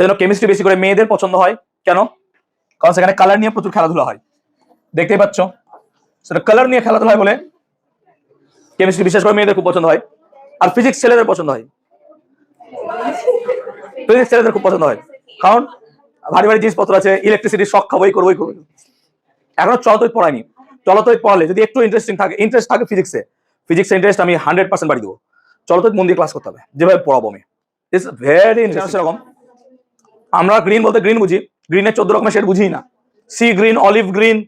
সেজন্য কেমিস্ট্রি বেশি করে মেয়েদের পছন্দ হয়। কেন? কারণ সেখানে কালার নিয়ে প্রচুর খেলাধুলা হয়, দেখতেই পাচ্ছ। সেটা কালার নিয়ে খেলাধুলা হয় বলে কেমিস্ট্রি বিশেষ করে মেয়েদের খুব পছন্দ হয়। আর ফিজিক্স ছেলেদের পছন্দ হয়, ফিজিক্স ছেলেদের খুব পছন্দ হয়, কারণ ভারী ভারী জিনিসপত্র আছে, ইলেকট্রিসিটি শক খাবোই করবোই করবো। এখনো চলতৈত পড়াইনি, চলতৈত পড়ালে যদি একটু ইন্টারেস্ট থাকে ফিজিক্সে ইন্টারেস্ট আমি 100% বাড়ি দেবো। চলতৈত মন দিয়ে ক্লাস করতে হবে, যেভাবে পড়াবো আমি। It's very interesting. সেরকম আমরা গ্রিন বলতে গ্রিন বুঝি, গ্রিনের 14 রকমের শেড বুঝি না। সি গ্রিন, অলিভ গ্রিন,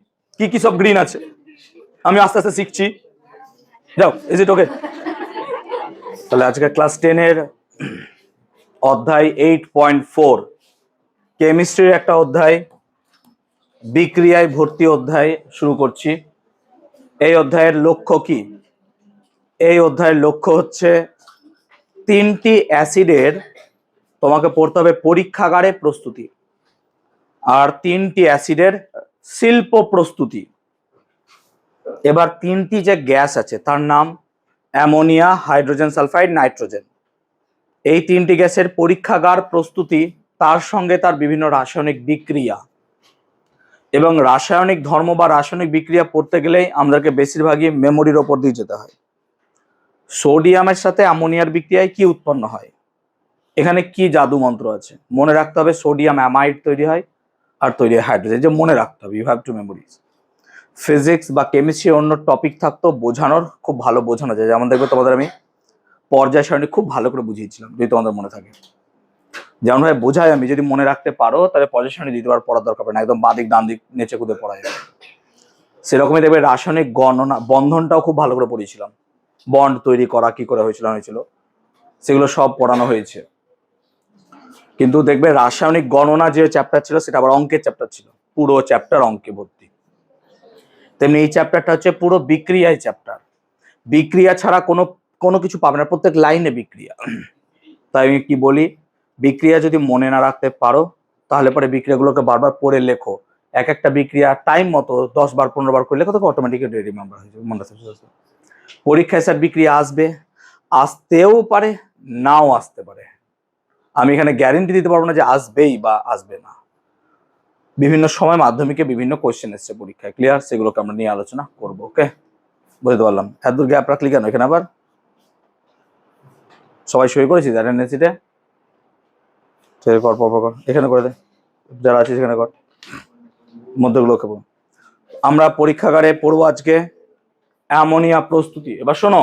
কি কি সব গ্রিন আছে, আমি আস্তে আস্তে শিখছি। যাও, ইজ ইট ওকে? তাহলে আজকে ক্লাস 10 এর অধ্যায় 8.4 কেমিস্ট্রির একটা অধ্যায়, বিক্রিয়ায় ভর্তি অধ্যায় শুরু করছি। এই অধ্যায়ের লক্ষ্য কি? এই অধ্যায়ের লক্ষ্য হচ্ছে 3টি অ্যাসিডের তোমাকে পড়তে হবে পরীক্ষাগারে প্রস্তুতি, আর 3টি অ্যাসিডের শিল্প প্রস্তুতি। এবার 3টি যে গ্যাস আছে তার নাম অ্যামোনিয়া, হাইড্রোজেন সালফাইড, নাইট্রোজেন। এই 3টি গ্যাসের পরীক্ষাগার প্রস্তুতি, তার সঙ্গে তার বিভিন্ন রাসায়নিক বিক্রিয়া। এবং রাসায়নিক ধর্ম বা রাসায়নিক বিক্রিয়া পড়তে গেলেই আমাদেরকে বেশিরভাগই মেমোরির ওপর দিয়ে যেতে হয়। সোডিয়ামের সাথে অ্যামোনিয়ার বিক্রিয়ায় কি উৎপন্ন হয়, এখানে কি জাদু মন্ত্র আছে মনে রাখতে হবে। সোডিয়াম অ্যামাইড তৈরি হয় আর তৈরি হয় হাইড্রোজেন, যে মনে রাখতে হবে, you have to memorise. Physics বা কেমিস্ট্রি অন্য টপিক থাকতো বোঝানোর, খুব ভালো বোঝানো যায়। যেমন দেখবে তোমাদের আমি পর্যায় সারণী খুব ভালো করে বুঝিয়েছিলাম, যদি তোমাদের মনে থাকে। যেমন ভাবে বোঝাই আমি, যদি মনে রাখতে পারো তাহলে পর্যায় সারণী দ্বিতীয়বার পড়ার দরকার পড়ে না, একদম বাঁ দিক ডান দিক নেচে কুদে পড়া যাবে। সেরকমই দেখবে রাসায়নিক গণনা বন্ধনটাও খুব ভালো করে পড়িয়েছিলাম, বন্ড তৈরি করা কি করে হয়েছিল সেগুলো সব পড়ানো হয়েছে। কিন্তু দেখবে রাসায়নিক গণনা যে চ্যাপ্টার ছিল সেটা আবার অঙ্কের চ্যাপ্টার ছিল, পুরো চ্যাপ্টার অঙ্কে ভর্তি। তেমনি এই চ্যাপ্টারটা হচ্ছে পুরো বিক্রিয়ায় চ্যাপ্টার। বিক্রিয়া ছাড়া কোনো কিছু পাবে না, প্রত্যেক লাইনে বিক্রিয়া। তাই আমি কি বলি, বিক্রিয়া যদি মনে না রাখতে পারো তাহলে পরে বিক্রিয়াগুলোকে বারবার পড়ে লেখো। এক একটা বিক্রিয়া টাইম মতো 10 বার 15 বার করে লেখো, তো অটোমেটিক্যালি রিমেম্বার হয়ে যাবে, মনে রাখতে। পরীক্ষায় স্যার বিক্রিয়া আসবে, আসতেও পারে, নাও আসতে পারে। আমি এখানে গ্যারেন্টি দিতে পারবো না যে আসবেই বা আসবে না। বিভিন্ন সময় মাধ্যমিকে বিভিন্ন কোয়েশ্চেন এসছে পরীক্ষায়, ক্লিয়ার? সেগুলোকে আমরা নিয়ে আলোচনা করবো। ওকে, বুঝতে পারলাম। এত দূর গ্যাপ রাখলি কেন? এখানে আবার সবাই সই করেছি অ্যাটেন্ডেন্সিতে, কর, এখানে করে দে, যারা আছে সেখানে কর, মধ্যগুলো খাবো। আমরা পরীক্ষাগারে পড়বো আজকে অ্যামোনিয়া প্রস্তুতি। এবার শোনো,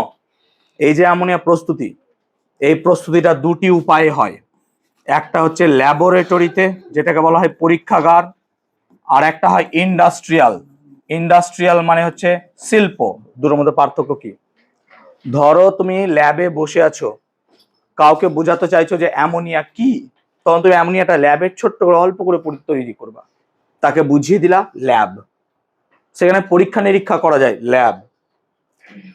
এই যে অ্যামোনিয়া প্রস্তুতি, এই প্রস্তুতিটা দুটি উপায়ে হয়। একটা হচ্ছে ল্যাবরেটরিতে, যেটাকে বলা হয় পরীক্ষাগার, আর একটা হয় ইন্ডাস্ট্রিয়াল। ইন্ডাস্ট্রিয়াল মানে হচ্ছে শিল্প। দুটোর মধ্যে পার্থক্য কি? ধরো তুমি ল্যাবে বসে আছো, কাউকে বোঝাতে চাইছো যে অ্যামোনিয়া কি, তখন তুমি অ্যামোনিয়াটা ল্যাবে ছোট্ট করে অল্প করে তৈরি করবা, তাকে বুঝিয়ে দিলা, ল্যাব। সেখানে পরীক্ষা নিরীক্ষা করা যায়, ল্যাব।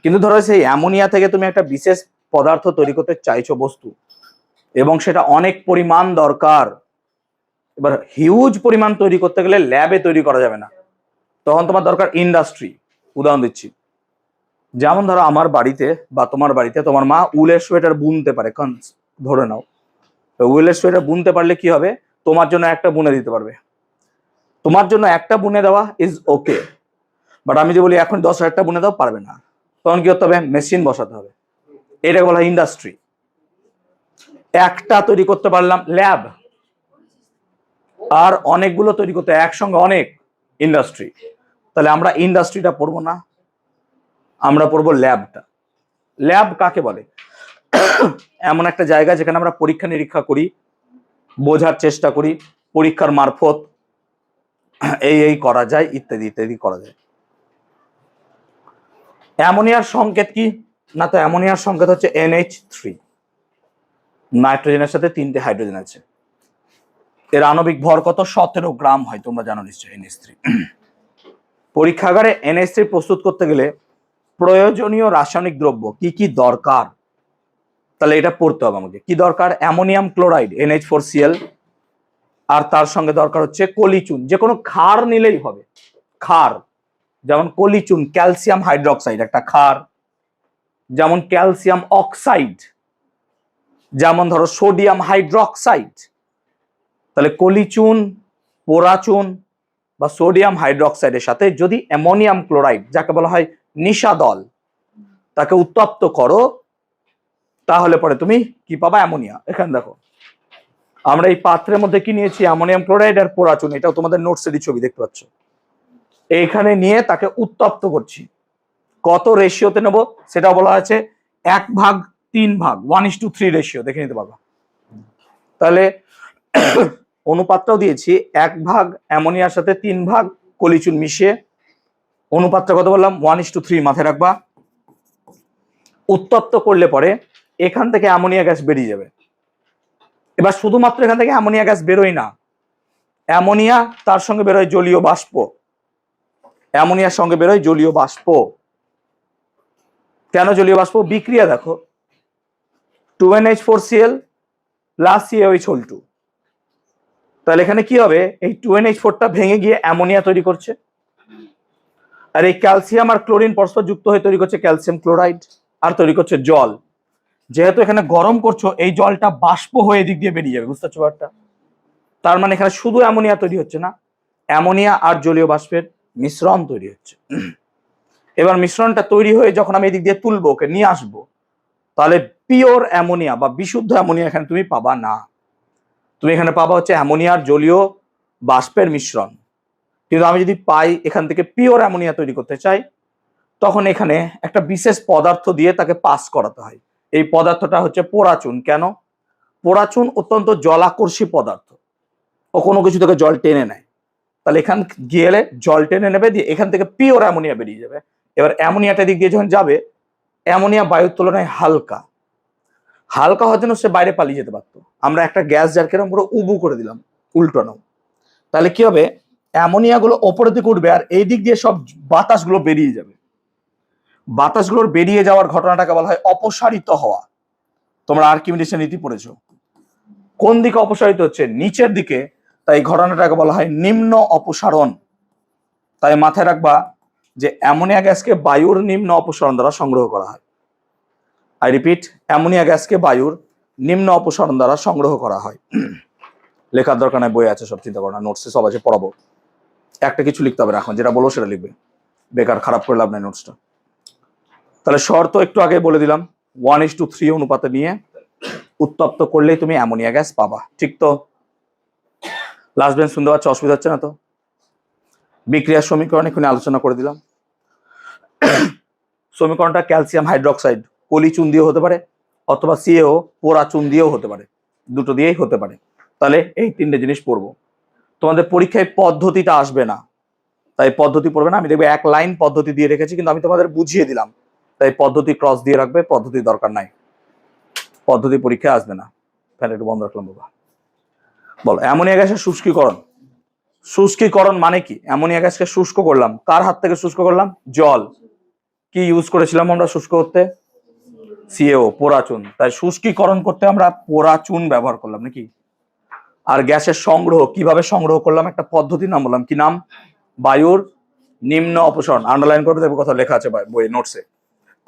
কিন্তু ধরো সেই অ্যামোনিয়া থেকে তুমি একটা বিশেষ পদার্থ তৈরি করতে চাইছো, বস্তু, এবং সেটা অনেক পরিমাণ দরকার। এবার হিউজ পরিমাণ তৈরি করতে গেলে ল্যাবে তৈরি করা যাবে না, তখন তোমার দরকার ইন্ডাস্ট্রি। উদাহরণ দিচ্ছি, যেমন ধরো আমার বাড়িতে বা তোমার বাড়িতে তোমার মা উলের সোয়েটার বুনতে পারে, ধরে নাও। উলের সোয়েটার বুনতে পারলে কি হবে, তোমার জন্য একটা বুনে দিতে পারবে। তোমার জন্য একটা বুনে দেওয়া ইজ ওকে, বাট আমি যে বলি এখন 10,000টা বুনে দাও, পারবে না। তখন কি করতে হবে? মেশিন বসাতে হবে। এটাকে বলা হয় ইন্ডাস্ট্রি। একটা তৈরি করতে পারলাম, ল্যাব। আর অনেকগুলো তৈরি করতে একসঙ্গে, অনেক, ইন্ডাস্ট্রি। তাহলে আমরা ইন্ডাস্ট্রিটা পড়বো না, আমরা পড়বো ল্যাবটা। ল্যাব কাকে বলে? এমন একটা জায়গা যেখানে আমরা পরীক্ষা নিরীক্ষা করি, বোঝার চেষ্টা করি, পরীক্ষার মারফত এই করা যায়, ইত্যাদি ইত্যাদি করা যায়। অ্যামোনিয়ার সংকেত কি? না তো অ্যামোনিয়ার সংকেত হচ্ছে NH3, নাইট্রোজেনের সাথে 3টে হাইড্রোজেন আছে। এর আণবিক ভর কত? 17 গ্রাম হয়, তোমরা জানো নিশ্চয়ই NH3। পরীক্ষাগারে NH3 প্রস্তুত করতে গেলে প্রয়োজনীয় রাসায়নিক দ্রব্য কি কি দরকার, তাহলে এটা পড়তে হবে আমাকে। কি দরকার? অ্যামোনিয়াম ক্লোরাইড, NH4Cl, আর তার সঙ্গে দরকার হচ্ছে কলিচুন। যে কোনো ক্ষার নিলেই হবে, ক্ষার। যেমন কলিচুন, ক্যালসিয়াম হাইড্রোক্সাইড একটা ক্ষার, যেমন ক্যালসিয়াম অক্সাইড, যেমন ধরো সোডিয়াম হাইড্রোক্সাইড। তাহলে কলিচুন, পোরাচুন বা সোডিয়াম হাইড্রোক্সাইডের সাথে যদি অ্যামোনিয়াম ক্লোরাইড, যাকে বলা হয় নিশাদল, তাকে উত্তপ্ত করো, তাহলে পরে তুমি কি পাবা? অ্যামোনিয়া। এখানে দেখো আমরা এই পাত্রের মধ্যে কি নিয়েছি? অ্যামোনিয়াম ক্লোরাইড আর পোরাচুন। এটাও তোমাদের নোটসেরই ছবি দেখতে পাচ্ছ। এইখানে নিয়ে তাকে উত্তপ্ত করছি। কত রেশিওতে নেব সেটা বলা আছে 1/3 1:3 রেশিও, দেখে নিতে পারবা। তাহলে অনুপাতটাও দিয়েছি, 1 ভাগ অ্যামোনিয়ার সাথে 3 ভাগ কলিচুন মিশিয়ে। অনুপাতটা কত বললাম? 1:3, মাথায় রাখবা। উত্তপ্ত করলে পরে এখান থেকে অ্যামোনিয়া গ্যাস বেরিয়ে যাবে। এবার শুধুমাত্র এখান থেকে অ্যামোনিয়া গ্যাস বেরোয় না, অ্যামোনিয়া তার সঙ্গে বেরোয় জলীয় বাষ্প। অ্যামোনিয়ার সঙ্গে বেরোয় জলীয় বাষ্প। কেন জলীয় বাষ্প? বিক্রিয়া দেখো, 2NH4Cl প্লাস CaOH2। তাহলে এখানে কি হবে? এই 2NH4টা ভেঙে গিয়ে অ্যামোনিয়া তৈরি করছে, আর এই ক্যালসিয়াম আর ক্লোরিন পরস্পর যুক্ত হয়ে তৈরি করছে ক্যালসিয়াম ক্লোরাইড, আর তৈরি করছে জল। যেহেতু এখানে গরম করছো, এই জলটা বাষ্প হয়ে এদিক দিয়ে বেরিয়ে যাবে, বুঝতে পারছো ব্যাপারটা? তার মানে এখানে শুধু অ্যামোনিয়া তৈরি হচ্ছে না, অ্যামোনিয়া আর জলীয় বাষ্পের মিশ্রণ তৈরি হচ্ছে। এবার মিশ্রণটা তৈরি হয়ে যখন আমি এদিক দিয়ে তুলবো, ওকে নিয়ে আসবো, তাহলে পিওর অ্যামোনিয়া বা বিশুদ্ধ অ্যামোনিয়া এখানে তুমি পাবা না। তুমি এখানে পাবা হচ্ছে অ্যামোনিয়ার জলীয় বাষ্পের মিশ্রণ। কিন্তু আমি যদি পাই এখান থেকে পিওর অ্যামোনিয়া তৈরি করতে চাই, তখন এখানে একটা বিশেষ পদার্থ দিয়ে তাকে পাস করাতে হয়। এই পদার্থটা হচ্ছে পোরাচুন। কেন? পোরাচুন অত্যন্ত জলাকর্ষী পদার্থ, ও কোনো কিছু থেকে জল টেনে নেয়। তাহলে এখান গেলে জল টেনে নেবে, দিয়ে এখান থেকে পিওর অ্যামোনিয়া বেরিয়ে যাবে। এবার অ্যামোনিয়াটা দিক দিয়ে যখন যাবে, অ্যামোনিয়া বায়ুর তুলনায় হালকা। হালকা হওয়ার জন্য সে বাইরে পালিয়ে যেতে পারতো। আমরা একটা গ্যাস যার কেরম পুরো উবু করে দিলাম, উল্টানো। তাহলে কি হবে? অ্যামোনিয়া গুলো ওপরের দিকে উঠবে, আর এই দিক দিয়ে সব বাতাসগুলো বেরিয়ে যাবে। বাতাসগুলোর বেরিয়ে যাওয়ার ঘটনাটাকে বলা হয় অপসারিত হওয়া। তোমরা আর্কিমিডিসের নীতি পড়েছো। কোন দিকে অপসারিত হচ্ছে? নিচের দিকে। তাই ঘটনাটাকে বলা হয় নিম্ন অপসারণ। তাই মাথায় রাখবা যে অ্যামোনিয়া গ্যাসকে বায়ুর নিম্ন অপসারণ দ্বারা সংগ্রহ করা হয়। আই রিপিট, অ্যামোনিয়া গ্যাসকে বায়ুর নিম্ন অপসারণ দ্বারা সংগ্রহ করা হয়। লেখার দরকার নাই, বই আছে, সব চিন্তা করো না, নোটসে সব আছে, পড়াবো। একটা কিছু লিখতে হবে না, এখন যেটা বলো সেটা লিখবে, বেকার খারাপ করে লাভ নাই নোটসটা। তাহলে শর্ত একটু আগে বলে দিলাম, 1:3 অনুপাতে নিয়ে উত্তপ্ত করলেই তুমি অ্যামোনিয়া গ্যাস পাবা। ঠিক তো? লাস্ট বেঞ্চ শুনতে পাচ্ছ? অসুবিধা হচ্ছে না তো? বিক্রিয়ার সমীকরণ এখানে আলোচনা করে দিলাম। সমীকরণটা ক্যালসিয়াম হাইড্রোক্সাইড কলিচুন দিয়েও হতে পারে, অথবা CaO পোরাচুন দিয়েও হতে পারে, দুটো দিয়েই হতে পারে। তাহলে এই তিনটে জিনিস পড়বো। তোমাদের পরীক্ষায় পদ্ধতিটা আসবে না, তাই পদ্ধতি পড়বে না। আমি দেখবে এক লাইন পদ্ধতি দিয়ে রেখেছি, কিন্তু আমি তোমাদের বুঝিয়ে দিলাম, তাই পদ্ধতি ক্রস দিয়ে রাখবে, পদ্ধতি দরকার নাই, পদ্ধতি পরীক্ষায় আসবে না। ফ্যান একটু বন্ধ রাখলাম বাবা। বলো, অ্যামোনিয়া গ্যাসের শুষ্কীকরণ। শুষ্কীকরণ মানে কি? অ্যামোনিয়া গ্যাসকে শুষ্ক করলাম, কার হাত থেকে শুষ্ক করলাম? জল। কি ইউজ করেছিলাম আমরা শুষ্ক করতে? CaO পোরাচুন। তাই শুষ্কীকরণ করতে আমরা পোরাচুন ব্যবহার করলাম নাকি। আর গ্যাসের সংগ্রহ কিভাবে সংগ্রহ করলাম? একটা পদ্ধতির নাম বললাম, কি নাম? বায়ুর নিম্ন অপসারণ। আন্ডারলাইন করবে, দেখবে কথা লেখা আছে বই নোটসে।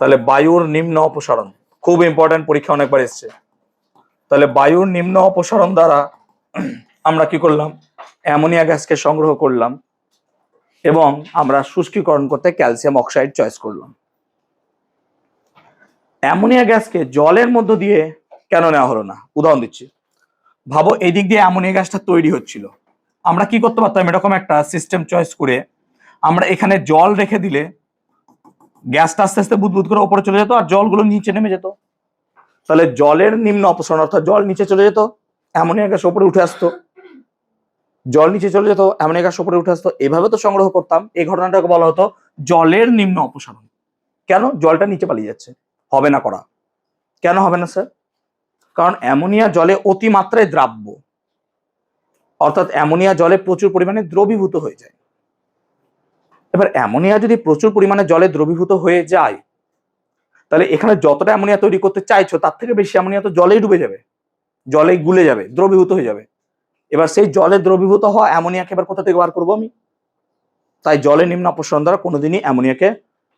তাহলে বায়ুর নিম্ন অপসারণ খুব ইম্পর্টেন্ট, পরীক্ষা অনেকবার এসছে। তাহলে বায়ুর নিম্ন অপসারণ দ্বারা আমরা কি করলাম? অ্যামোনিয়া গ্যাসকে সংগ্রহ করলাম, এবং আমরা শুষ্কীকরণ করতে ক্যালসিয়াম অক্সাইড চয়েস করলাম। অ্যামোনিয়া গ্যাসকে জলের মধ্য দিয়ে কেন নেওয়া হলো না? উদাহরণ দিচ্ছি। ভাবো এই দিক দিয়ে অ্যামোনিয়া গ্যাসটা তৈরি হচ্ছিল, আমরা কি করতে পারতাম? এরকম একটা সিস্টেম চয়েস করে আমরা এখানে জল রেখে দিলে গ্যাসটা আস্তে আস্তে বুদবুদ করে উপরে চলে যেত, আর জলগুলো নিচে নেমে যেত। তাহলে জলের নিম্ন অপসারণ, অর্থাৎ জল নিচে চলে যেত, অ্যামোনিয়া গ্যাস উপরে উঠে আসতো। জল নিচে চলে যেত, অ্যামোনিয়া গ্যাস উপরে উঠে আসতো। এভাবে তো সংগ্রহ করতাম। এই ঘটনাটাকে বলা হতো জলের নিম্ন অপসারণ। কেন? জলটা নিচে পালিয়ে যাচ্ছে। হবে না করা। কেন হবে না স্যার? কারণ অ্যামোনিয়া জলে অতিমাত্রায় দ্রাব্য, অর্থাৎ অ্যামোনিয়া জলে প্রচুর পরিমাণে দ্রবীভূত হয়ে যায়। এবার অ্যামোনিয়া যদি প্রচুর পরিমাণে জলে দ্রবীভূত হয়ে যায়, তাহলে এখানে যতটা অ্যামোনিয়া তৈরি করতে চাইছো তার থেকে বেশি অ্যামোনিয়া তো জলেই ডুবে যাবে, জলেই গুলে যাবে, দ্রবীভূত হয়ে যাবে। এবার সেই জলে দ্রবীভূত হওয়া অ্যামোনিয়াকে এবার কোথা থেকে বার করবো আমি? তাই জলে নিম্ন অপসারণ দ্বারা কোনোদিনই অ্যামোনিয়াকে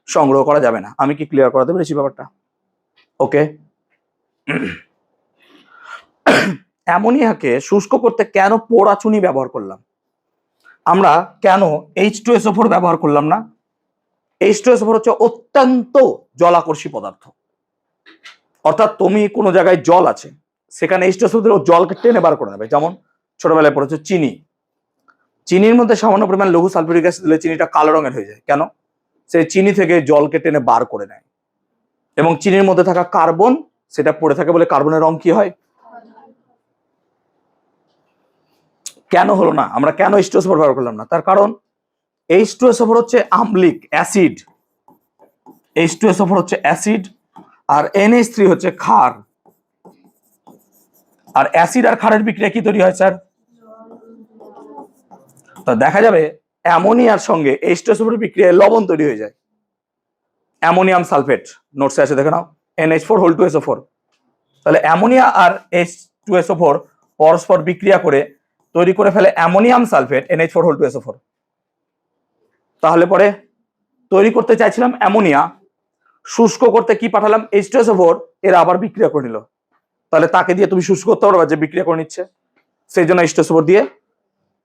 সংগ্রহ করা যাবে না। আমি কি ক্লিয়ার করাতে পেরেছি ব্যাপারটা? ওকে। অ্যামোনিয়াকে শুষ্ক করতে কেন পোড়া চুনি ব্যবহার করলাম? আমরা কেন H2SO4 ব্যবহার করলাম না? H2SO4 হচ্ছে অত্যন্ত জলাকর্ষী পদার্থ। অর্থাৎ তুমি কোনো জায়গায় জল আছে, সেখানে H2SO4 জলকে টেনে বার করে নেবে। যেমন ছোটবেলায় পড়েছে চিনি, চিনির মধ্যে সামান্য পরিমাণ লঘু সালফিউরিক অ্যাসিড দিলে চিনিটা কালো রঙের হয়ে যায়। কেন? সেই চিনি থেকে জলকে টেনে বার করে নেয়, এবং চিনির মধ্যে থাকা কার্বন সেটা পড়ে থাকে বলে কার্বনের রং কি হয়? কেন হলো না? আমরা কেন H2SO4 ব্যবহার করলাম না? তার কারণ H2SO4 হচ্ছে আম্লিক অ্যাসিড, H2SO4 হচ্ছে অ্যাসিড, আর NH3 হচ্ছে ক্ষার। আর অ্যাসিড আর ক্ষারের বিক্রিয়া কি তৈরি হয় স্যার? তো দেখা যাবে অ্যামোনিয়ার সঙ্গে H2SO4 বিক্রিয়ায় লবণ তৈরি হয়ে যায়, অ্যামোনিয়াম সালফেট। নোটসে আছে দেখে নাও, NH4 তাহলে অ্যামোনিয়া আর H2SO4 পরস্পর বিক্রিয়া করে তৈরি করে ফেলে অ্যামোনিয়াম সালফেট NH4 তাহলে পরে তৈরি করতে চাইছিলাম অ্যামোনিয়া, শুষ্ক করতে কি পাঠালাম? H2SO4, এরা আবার বিক্রিয়া করে নিল। তাহলে তাকে দিয়ে তুমি শুষ্ক করতে পারবে যে বিক্রিয়া করে নিচ্ছে, সেই জন্য H2SO4 দিয়ে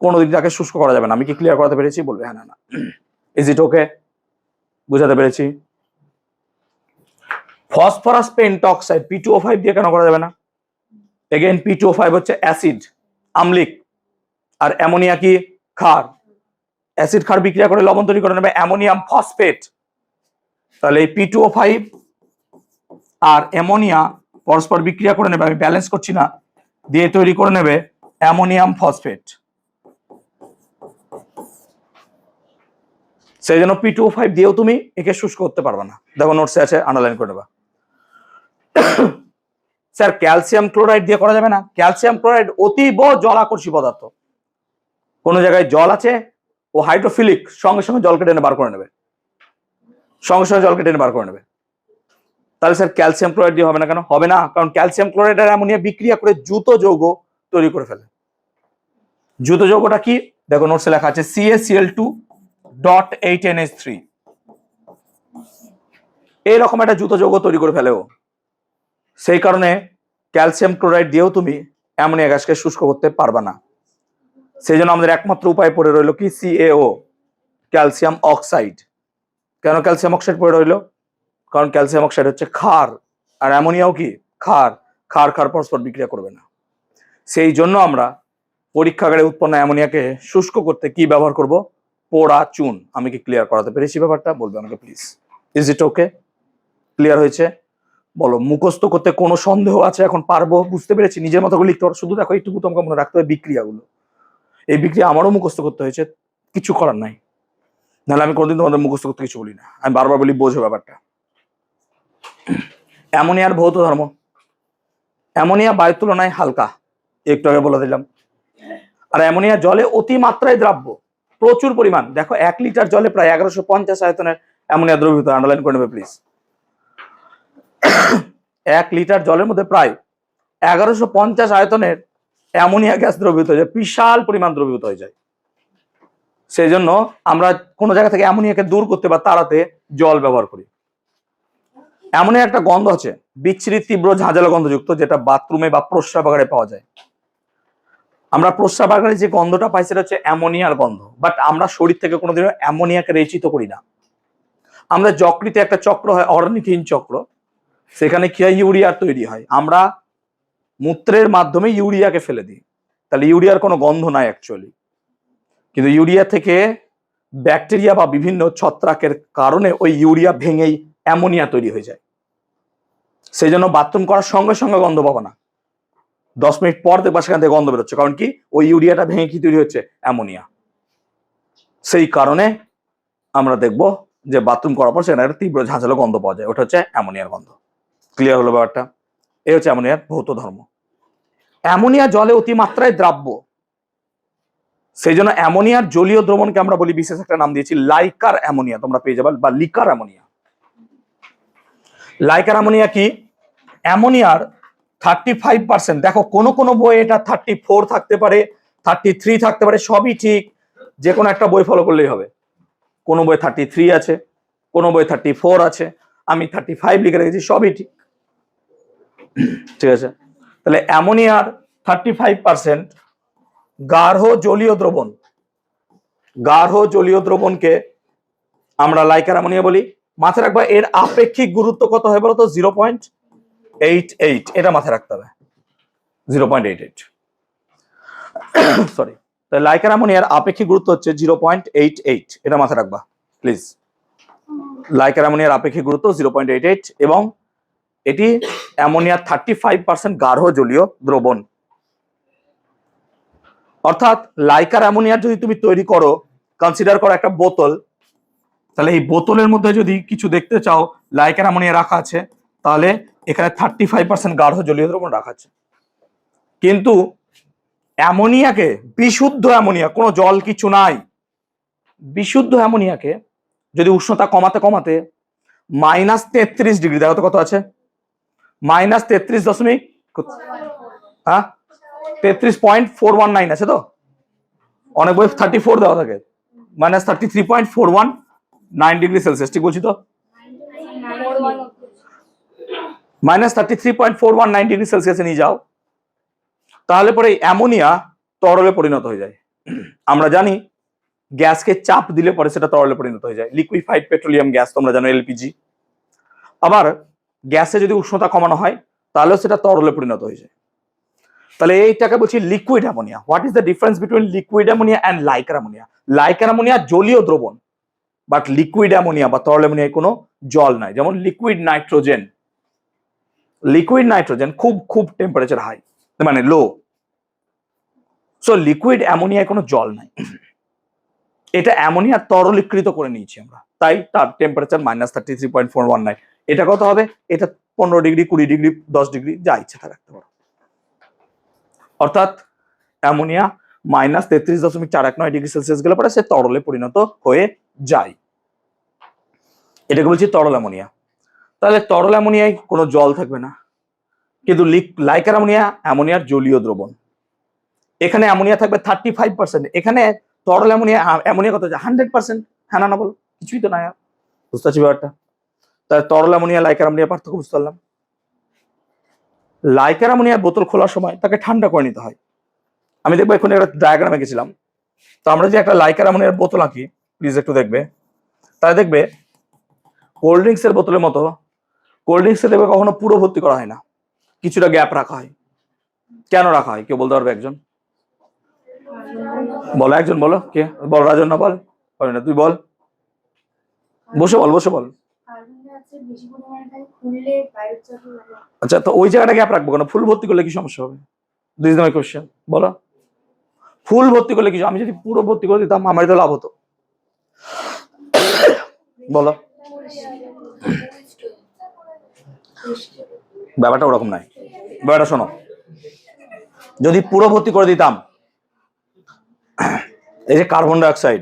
কোনোদিন তাকে শুষ্ক করা যাবে না। আমি কি ক্লিয়ার করাতে পেরেছি? বলবে হ্যাঁ না। ইজ ইট ওকে? বুঝাতে পেরেছি? ফসফরাস পেন্টঅক্সাইড P2O5 দিয়ে কেন করা যাবে না? এগেইন P2O5 হচ্ছে অ্যাসিড, আম্লিক, আর অ্যামোনিয়া কি? ক্ষার। অ্যাসিড ক্ষার বিক্রিয়া করে লবণ তৈরি করে নেবে অ্যামোনিয়াম ফসফেট। তাহলে এই P2O5 আর অ্যামোনিয়া পরস্পর বিক্রিয়া করে নেবে, আমি ব্যালেন্স করছি না, দিয়ে তৈরি করে নেবে অ্যামোনিয়াম ফসফেট। সেই জন্য P2O5 দিয়েও তুমি একে শুষ্ক করতে পারবে না। দেখো নোটসে আছে, আন্ডারলাইন করে নেবা। স্যার ক্যালসিয়াম ক্লোরাইড দিয়ে করা যাবে না? ক্যালসিয়াম ক্লোরাইড অতীব জলাকর্ষী পদার্থ। কোনো জায়গায় জল আছে, ও হাইড্রোফিলিক, সঙ্গে সঙ্গে জলকে টেনে বার করে নেবে, সঙ্গে সঙ্গে জলকে টেনে বার করে নেবে। তাহলে স্যার ক্যালসিয়াম ক্লোরাইড দিয়ে হবে না কেন? হবে না, কারণ ক্যালসিয়াম ক্লোরাইড আর অ্যামোনিয়া বিক্রিয়া করে যুত যৌগ তৈরি করে ফেলে। যুত যৌগটা কি? দেখো নোটসে লেখা আছে CaCl2.8NH3। এইরকম একটা যুত যৌগ তৈরি করে ফেলেও। সেই কারণে ক্যালসিয়াম ক্লোরাইড দিয়েও তুমি অ্যামোনিয়া গ্যাসকে শুষ্ক করতে পারবে না। সেই জন্য আমাদের একমাত্র উপায় পড়ে রইল কি? CaO, calcium oxide. কেন ক্যালসিয়াম অক্সাইড পড়ে রইল? কারণ ক্যালসিয়াম অক্সাইড হচ্ছে ক্ষার, আর অ্যামোনিয়াও কি? ক্ষার। ক্ষার ক্ষার পরস্পর বিক্রিয়া করবে না। সেই জন্য আমরা পরীক্ষাগারে উৎপন্ন অ্যামোনিয়াকে শুষ্ক করতে কি ব্যবহার করব? পোড়া চুন। আমি কি ক্লিয়ার করাতে পেরেছি ব্যাপারটা? বলবে আমাকে please. Is it okay? Clear হয়েছে? বলো, মুখস্থ করতে কোনো সন্দেহ আছে? এখন পারবো? বুঝতে পেরেছি? নিজের মতো করে লিখতে পারো। শুধু দেখো এইটুকু তোমাকে মনে রাখতে হবে, বিক্রিয়াগুলো। এই বিক্রিয়া আমারও মুখস্থ করতে হয়েছে, কিছু করার নাই। নাহলে আমি কোনোদিন তোমাদের মুখস্থ করতে কিছু বলি না, আমি বারবার বলি বোঝো ব্যাপারটা। অ্যামোনিয়ার ভৌত ধর্ম। অ্যামোনিয়া বায়ুর তুলনায় হালকা, একটু আগে বলে দিলাম। আর অ্যামোনিয়া জলে অতিমাত্রায় দ্রাব্য, প্রচুর পরিমাণ। দেখো 1 লিটার জলে প্রায় 1150 আয়তনের অ্যামোনিয়া দ্রবীভূত। আন্ডারলাইন করে নেবে প্লিজ। 1 লিটার জলের মধ্যে প্রায় 1150 আয়তনের অ্যামোনিয়া গ্যাস দ্রবীভূত হয়ে যায়, বিশাল পরিমাণ দ্রবীভূত হয়ে যায়। সেই জন্য আমরা কোনো জায়গা থেকে অ্যামোনিয়াকে দূর করতে বা তাড়াতে জল ব্যবহার করি। অ্যামোনিয়া একটা গন্ধ আছে, বিচ্ছিরি তীব্র ঝাঁঝালো গন্ধযুক্ত, যেটা বাথরুমে বা প্রস্রাবাগারে পাওয়া যায়। আমরা প্রস্রাবাগারে যে গন্ধটা পাই সেটা হচ্ছে অ্যামোনিয়ার গন্ধ। বাট আমরা শরীর থেকে কোনোদিনও অ্যামোনিয়াকে রেচিত করি না। আমরা যকৃতে একটা চক্র হয়, অর্নিথিন চক্র, সেখানে কি হয়? ইউরিয়ার তৈরি হয়। আমরা মূত্রের মাধ্যমে ইউরিয়াকে ফেলে দিই, তাহলে ইউরিয়ার কোনো গন্ধ নাই অ্যাকচুয়ালি। কিন্তু ইউরিয়া থেকে ব্যাকটেরিয়া বা বিভিন্ন ছত্রাকের কারণে ওই ইউরিয়া ভেঙেই অ্যামোনিয়া তৈরি হয়ে যায়। সেই জন্য বাথরুম করার সঙ্গে সঙ্গে গন্ধ পাবো না, 10 মিনিট পর দেখবা সেখান থেকে গন্ধ বেরোচ্ছে। কারণ কি? ওই ইউরিয়াটা ভেঙে কি তৈরি হচ্ছে? অ্যামোনিয়া। সেই কারণে আমরা দেখবো যে বাথরুম করার পর সেখানে একটা তীব্র ঝাঁঝালো গন্ধ পাওয়া যায়, ওটা হচ্ছে অ্যামোনিয়ার গন্ধ। ক্লিয়ার হলো ব্যাপারটা? এই হচ্ছে অ্যামোনিয়ার ভৌত ধর্ম। অ্যামোনিয়া জলে অতিমাত্রায় দ্রাব্য, সেই জন্য অ্যামোনিয়ার জলীয় দ্রবণকে আমরা বলি, বিশেষ একটা নাম দিয়েছি লাইকার অ্যামোনিয়া, তোমরা পেয়ে যাবে, বা লিকার অ্যামোনিয়া। লাইকার অ্যামোনিয়া কি? অ্যামোনিয়ার 35%, দেখো কোনো কোনো বই এটা 34 থাকতে পারে, 33 থাকতে পারে, সবই ঠিক, যে কোনো একটা বই ফলো করলেই হবে। কোনো বই 33 আছে, কোনো বই 34 আছে, আমি 35 লিখে রেখেছি, সবই ঠিক। ঠিক আছে? তাহলে অ্যামোনিয়ার 35% গাঢ় জলীয় দ্রবণ, গাঢ় জলীয় দ্রবণকে আমরা লাইকার অ্যামোনিয়া বলি। মাথায় রাখবা এর আপেক্ষিক গুরুত্ব কত হয় বলতো? 0.88। এটা মাথায় রাখতে হবে, 0.88। সরি, তাই লাইকার অ্যামোনিয়ার আপেক্ষিক গুরুত্ব হচ্ছে 0.88। এটা মাথায় রাখবা প্লিজ। লাইকার অ্যামোনিয়ার আপেক্ষিক গুরুত্ব 0.88 এবং এটি অ্যামোনিয়ার 35% গাঢ় জলীয় দ্রবণ। অর্থাৎ লাইকার অ্যামোনিয়ার যদি তুমি তৈরি করো, কনসিডার করো একটা বোতল, তাহলে এই বোতলের মধ্যে যদি কিছু দেখতে চাও লাইকার অ্যামোনিয়া রাখা আছে, তাহলে এখানে 35% গাঢ় জলীয় দ্রবণ রাখা আছে। কিন্তু অ্যামোনিয়াকে, বিশুদ্ধ অ্যামোনিয়া, কোনো জল কিছু নাই, বিশুদ্ধ অ্যামোনিয়াকে যদি উষ্ণতা কমাতে কমাতে -33 ডিগ্রি, দেখো তো কত আছে, -33 দশমিক, হ্যাঁ 33.419 আছে তো, অনেক বই 34 দেওয়া থাকে, -33.419 ডিগ্রি সেলসিয়াস, ঠিক বলছি তো? -33.419 ডিগ্রি সেলসিয়াসে নিয়ে যাও, তাহলে পরে অ্যামোনিয়া তরলে পরিণত হয়ে যায়। আমরা জানি গ্যাসকে চাপ দিলে পরে সেটা তরলে পরিণত হয়ে যায়, লিকুইফাইড পেট্রোলিয়াম গ্যাস, তোমরা জানো এলপিজি। আবার গ্যাসে যদি উষ্ণতা কমানো হয় তাহলেও সেটা তরলে পরিণত হয়ে যায়। তাহলে এইটাকে বলছি liquid ammonia. What is the difference between liquid ammonia and liker ammonia? Liker ammonia জলীয় দ্রবণ, বাট লিকুইড অ্যামোনিয়া বা তরল অ্যামোনিয়ায় কোনো জল নাই। যেমন লিকুইড নাইট্রোজেন, লিকুইড নাইট্রোজেন খুব খুব টেম্পারেচার হাই, মানে লো, সো লিকুইড অ্যামোনিয়ায় কোনো জল নাই। এটা অ্যামোনিয়া তরলীকৃত করে নিয়েছি আমরা, তাই তার টেম্পারেচার -33.419। এটা কত হবে? এটা 15 ডিগ্রি, 20 ডিগ্রি, 10 ডিগ্রি, যা ইচ্ছে তা রাখতে পারো। অর্থাৎ অ্যামোনিয়া -33.419 ডিগ্রি সেলসিয়াস গেলে পরে সে তরলে পরিণত হয়ে যায়। এটাকে বলছি তরল অ্যামোনিয়া। তাহলে তরল অ্যামোনিয়ায় কোনো জল থাকবে না, কিন্তু লাইকার অ্যামোনিয়া অ্যামোনিয়ার জলীয় দ্রবণ। এখানে অ্যামোনিয়া থাকবে 35%, এখানে তরল অ্যামোনিয়া, অ্যামোনিয়া কত? 100%। হ্যাঁ না বলো? কিছুই তো না, বুঝতে পারছি ব্যাপারটা? তাহলে তরল অ্যামোনিয়া লাইকার অ্যামোনিয়া পার্থক্য বুঝতে পারলাম। লাইকার অ্যামোনিয়ার বোতল খোলার সময় তাকে ঠান্ডা করে নিতে হয়। আমি দেখবো এখন একটা ডায়াগ্রাম এঁকেছিলাম, তো আমরা যে একটা লাইকার অ্যামোনিয়ার বোতল আঁকি, প্লিজ একটু দেখবে, তাহলে দেখবে কোল্ড ড্রিঙ্কসের বোতলের মতো কোল্ড ড্রিঙ্কসে দেখবে কখনো পুরো ভর্তি করা হয় না, কিছুটা গ্যাপ রাখা হয়। কেন রাখা হয় কেউ বলতে পারবে? একজন বলো, একজন বলো, কে বল? রাজন না, বল, না তুই বল, বসে বল, বসে বল। আচ্ছা, তো ওই জায়গাটা গ্যাপ রাখবো কেন? ফুল ভর্তি করলে কি সমস্যা হবে? দিস ইজ মাই কোশ্চেন, বলো। ফুল ভর্তি করলে কিছু, আমি যদি পুরো ভর্তি করে দিতাম আমার তো লাভ হতো, বলো। ব্যাপারটা ওরকম নাই, ব্যাপারটা শোনো, যদি পুরো ভর্তি করে দিতাম, এই যে কার্বন ডাইঅক্সাইড,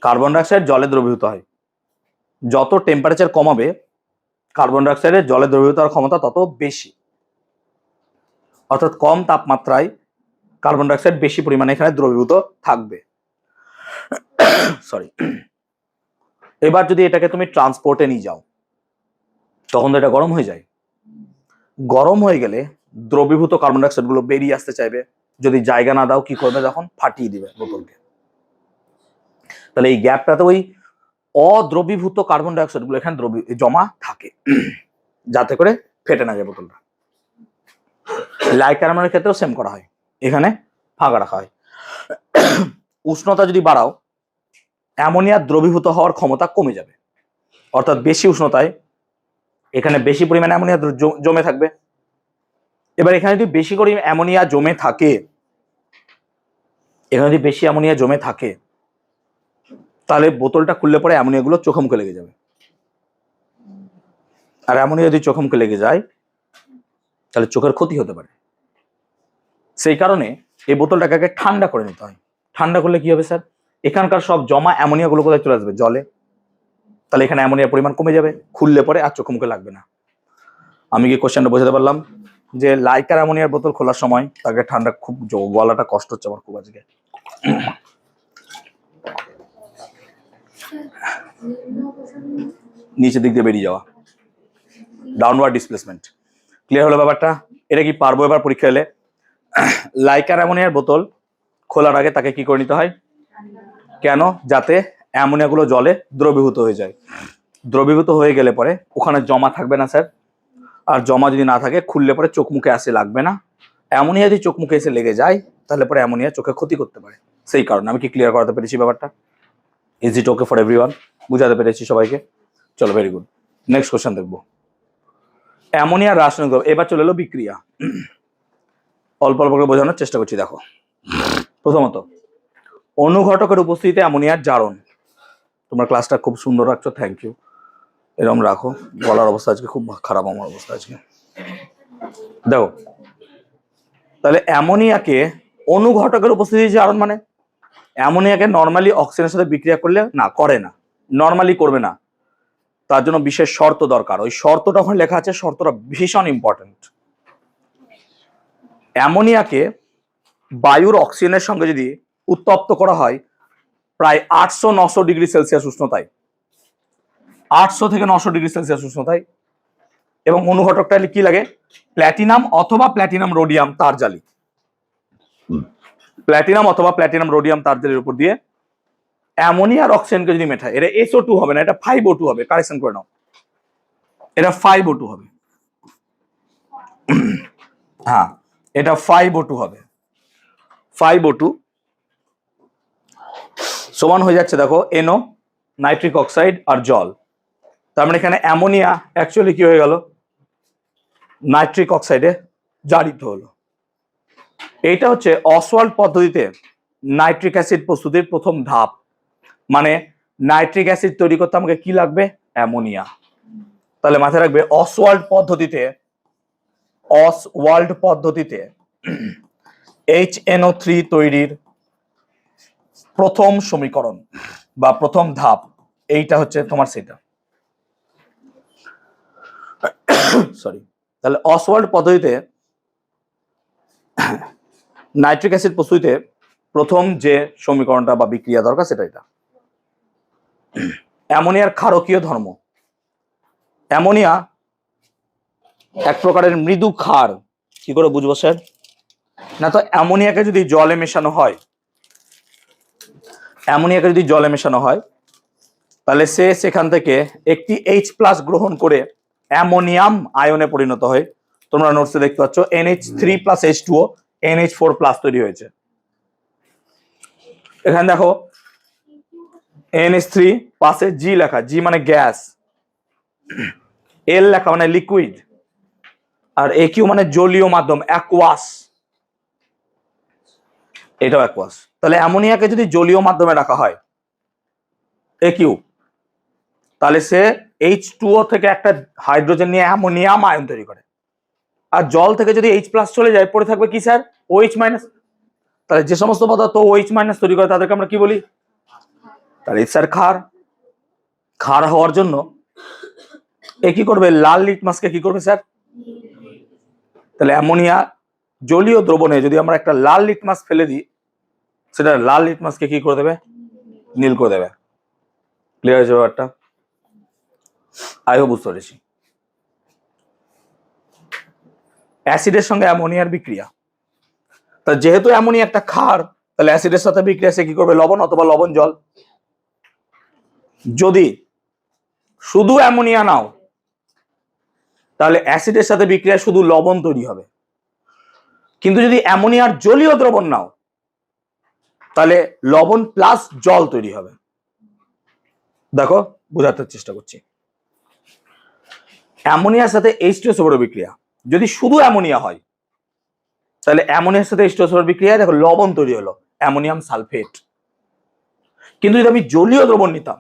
কার্বন ডাইঅক্সাইড জলে দ্রবীভূত হয়, যত টেম্পারেচার কমাবে কার্বন ডাইঅক্সাইডের জলে দ্রবীভূত হওয়ার ক্ষমতা তত বেশি। অর্থাৎ কম তাপমাত্রায় কার্বন ডাইঅক্সাইড বেশি পরিমাণে এখানে দ্রবীভূত থাকবে। সরি। এবার যদি এটাকে তুমি ট্রান্সপোর্টে নিয়ে যাও, তখন তো এটা গরম হয়ে যায়। গরম হয়ে গেলে দ্রবীভূত কার্বন ডাইঅক্সাইড গুলো বেরিয়ে আসতে চাইবে, যদি জায়গা না দাও কি করবে? তখন ফাটিয়ে দিবে বোতলকে। তাহলে এই গ্যাপটাতে ওই অদ্রবীভূত কার্বন ডাইঅক্সাইড গুলো এখানে জমা থাকে, যাতে করে ফেটে না যায় বোতলটা। লাইকার অ্যামোনিয়ার ক্ষেত্রেও সেম করা হয়, এখানে ফাঁকা রাখা হয়। উষ্ণতা যদি বাড়াও, অ্যামোনিয়া দ্রবীভূত হওয়ার ক্ষমতা কমে যাবে, অর্থাৎ বেশি উষ্ণতায় এখানে বেশি পরিমাণে অ্যামোনিয়া জমে থাকবে। এবার এখানে যদি বেশি করে অ্যামোনিয়া জমে থাকে, এখানে যদি বেশি অ্যামোনিয়া জমে থাকে, তাহলে বোতলটা খুললে পরে অ্যামোনিয়া গুলো চোখে মুখে লেগে যাবে। আর অ্যামোনিয়া যদি চোখে মুখে লেগে যায় তাহলে চোখের ক্ষতি হতে পারে। সেই কারণে এই বোতলটাকে আগে ঠান্ডা করে নিতে হয়। ঠান্ডা করলে কি হবে স্যার? এখানকার সব জমা অ্যামোনিয়া গুলো কোথায় চলে আসবে? জলে। তাহলে এখানে অ্যামোনিয়ার পরিমাণ কমে যাবে, খুললে পরে আর চোখে মুখে লাগবে না। আমি কি কোশ্চেনটা বোঝাতে পারলাম? যে লাইকার অ্যামোনিয়ার বোতল খোলার সময় তাকে ঠান্ডা, খুব গলাটা কষ্ট হচ্ছে আমার খুব আজকে। নিচের দিক দিয়ে বেরিয়ে যাওয়া, ডাউনওয়ার্ড ডিসপ্লেসমেন্ট। ক্লিয়ার হলো ব্যাপারটা? এটা কি পারবো এবার পরীক্ষা এলে? লাইকার অ্যামোনিয়ার বোতল খোলার আগে তাকে কি করে নিতে হয়? কেন? যাতে অ্যামোনিয়া গুলো জলে দ্রবীভূত হয়ে যায়। দ্রবীভূত হয়ে গেলে পরে ওখানে জমা থাকবে না স্যার, আর জমা যদি না থাকে খুললে পরে চোখ মুখে আসে লাগবে না। অ্যামোনিয়া যদি চোখ মুখে এসে লেগে যায় তাহলে পরে অ্যামোনিয়া চোখে ক্ষতি করতে পারে। সেই কারণে আমি কি ক্লিয়ার করাতে পেরেছি ব্যাপারটা? Is it okay for everyone? বুঝাতে পেরেছি সবাইকে? চলো, ভেরি গুড। নেক্সট কোশ্চেন দেখবো। অ্যামোনিয়া রাসায়নিক দ্রব্য। এবার চলে এলো বিক্রিয়া। অল্প অল্প করে বোঝানোর চেষ্টা করছি। দেখো, প্রথমত অনুঘটকের উপস্থিতিতে অ্যামোনিয়ার জারণ। তোমরা ক্লাসটা খুব সুন্দর রাখছো, থ্যাংক ইউ। এরকম রাখো। গলার অবস্থা আজকে খুব খারাপ, আমার অবস্থা আজকে। দেখো, তাহলে অ্যামোনিয়াকে অনুঘটকের উপস্থিতি জারণ মানে অ্যামোনিয়াকে নর্মালি অক্সিজেনের সাথে বিক্রিয়া করলে না করে না, নর্মালি করবে না, তার জন্য বিশেষ শর্ত দরকার। ওই শর্তটা ওখানে লেখা আছে, শর্তটা ভীষণ ইম্পর্টেন্ট। অ্যামোনিয়াকে বায়ুর অক্সিজেনের সঙ্গে যদি উত্তপ্ত করা হয় প্রায় 800-900 ডিগ্রি সেলসিয়াস উষ্ণতায়, 800 থেকে 900 ডিগ্রি সেলসিয়াস উষ্ণতায়, এবং অনুঘটকটা কি লাগে? প্ল্যাটিনাম অথবা প্ল্যাটিনাম রোডিয়াম তার জালি। প্ল্যাটিনাম অথবা প্ল্যাটিনাম রোডিয়াম তার জালির উপর দিয়ে অ্যামোনিয়ার অক্সিজেনকে যদি মেটায়, এটা SO2 হবে না, এটা 5O2 হবে। কারেকশন করে নাও, এটা 5O2 হবে। হ্যাঁ, এটা 5O2 হবে। 5O2 সমান হয়ে যাচ্ছে, দেখো, NO, নাইট্রিক অক্সাইড আর জল। তার মানে এখানে অ্যামোনিয়া অ্যাকচুয়ালি কি হয়ে গেল? নাইট্রিক অক্সাইডে জারিত হলো। এইটা হচ্ছে অসওয়াল্ড পদ্ধতিতে নাইট্রিক অ্যাসিড প্রস্তুতির প্রথম ধাপ। মানে নাইট্রিক অ্যাসিড তৈরি করতে আমাকে কি লাগবে? অ্যামোনিয়া। তাহলে মাথায় রাখবে, অসওয়াল্ড পদ্ধতিতে HNO3 তৈরির প্রথম সমীকরণ বা প্রথম ধাপ এইটা হচ্ছে তোমার সেটা। সরি। তাহলে অসওয়াল্ড পদ্ধতিতে নাইট্রিক অ্যাসিড প্রস্তুতিতে প্রথম যে সমীকরণটা বা বিক্রিয়া দরকার সেটা এটা। অ্যামোনিয়ার ক্ষারকীয় ধর্ম। অ্যামোনিয়া এক প্রকারের মৃদু ক্ষার। কি করে বুঝবো স্যার? না তো অ্যামোনিয়াকে যদি জলে মেশানো হয়, তাহলে সে সেখান থেকে একটি H+ গ্রহণ করে অ্যামোনিয়াম আয়নে পরিণত হয়। তোমরা নোটসে দেখতে পাচ্ছ NH3+H2O NH4+ তৈরি হয়েছে। এখানে দেখো NH3 পাশে G লেখা, G মানে গ্যাস, L লেখা মানে লিকুইড, আর AQ মানে জলীয় মাধ্যম, অ্যাকুয়াস। এটাও অ্যাকুয়াস। তাহলে অ্যামোনিয়াকে যদি জলীয় মাধ্যমে রাখা হয় AQ, তাহলে সে H2O থেকে একটা হাইড্রোজেন নিয়ে অ্যামোনিয়াম আয়ন তৈরি করে। আর জল থেকে যদি H+ চলে যায়, পড়ে থাকবে কি স্যার? OH-। তাহলে যে সমস্ত পদার্থ OH- তৈরি করে তাদেরকে আমরা কি বলি? তাহলে স্যার ক্ষার হওয়ার জন্য এ কি করবে? লাল লিটমাসকে কি করবে স্যার? তাহলে অ্যামোনিয়া জলীয় দ্রবণে যদি আমরা একটা লাল লিটমাস ফেলে দিই, সেটা লাল লিটমাসকে কি করে দেবে? নীল করে দেবে। ক্লিয়ার হয়েছে ব্যাপারটা? আই হোপ বুঝতে পেরেছি। অ্যাসিডের সঙ্গে অ্যামোনিয়ার বিক্রিয়া। তা যেহেতু অ্যামোনিয়া একটা ক্ষার, তাহলে অ্যাসিডের সাথে বিক্রিয়া সে কি করবে? লবণ অথবা লবণ জল। যদি শুধু অ্যামোনিয়া নাও, তাহলে অ্যাসিডের সাথে বিক্রিয়া শুধু লবণ তৈরি হবে। কিন্তু যদি অ্যামোনিয়ার জলীয় দ্রবণ নাও, তাহলে লবণ প্লাস জল তৈরি হবে। দেখো, বোঝাতে চেষ্টা করছি। অ্যামোনিয়ার সাথে H2SO4 বিক্রিয়া, যদি শুধু অ্যামোনিয়া হয়, তাহলে অ্যামোনিয়ার সাথে H2SO4 বিক্রিয়া, দেখো লবণ তৈরি হলো, অ্যামোনিয়াম সালফেট। কিন্তু যদি আমি জলীয় দ্রবণ নিতাম,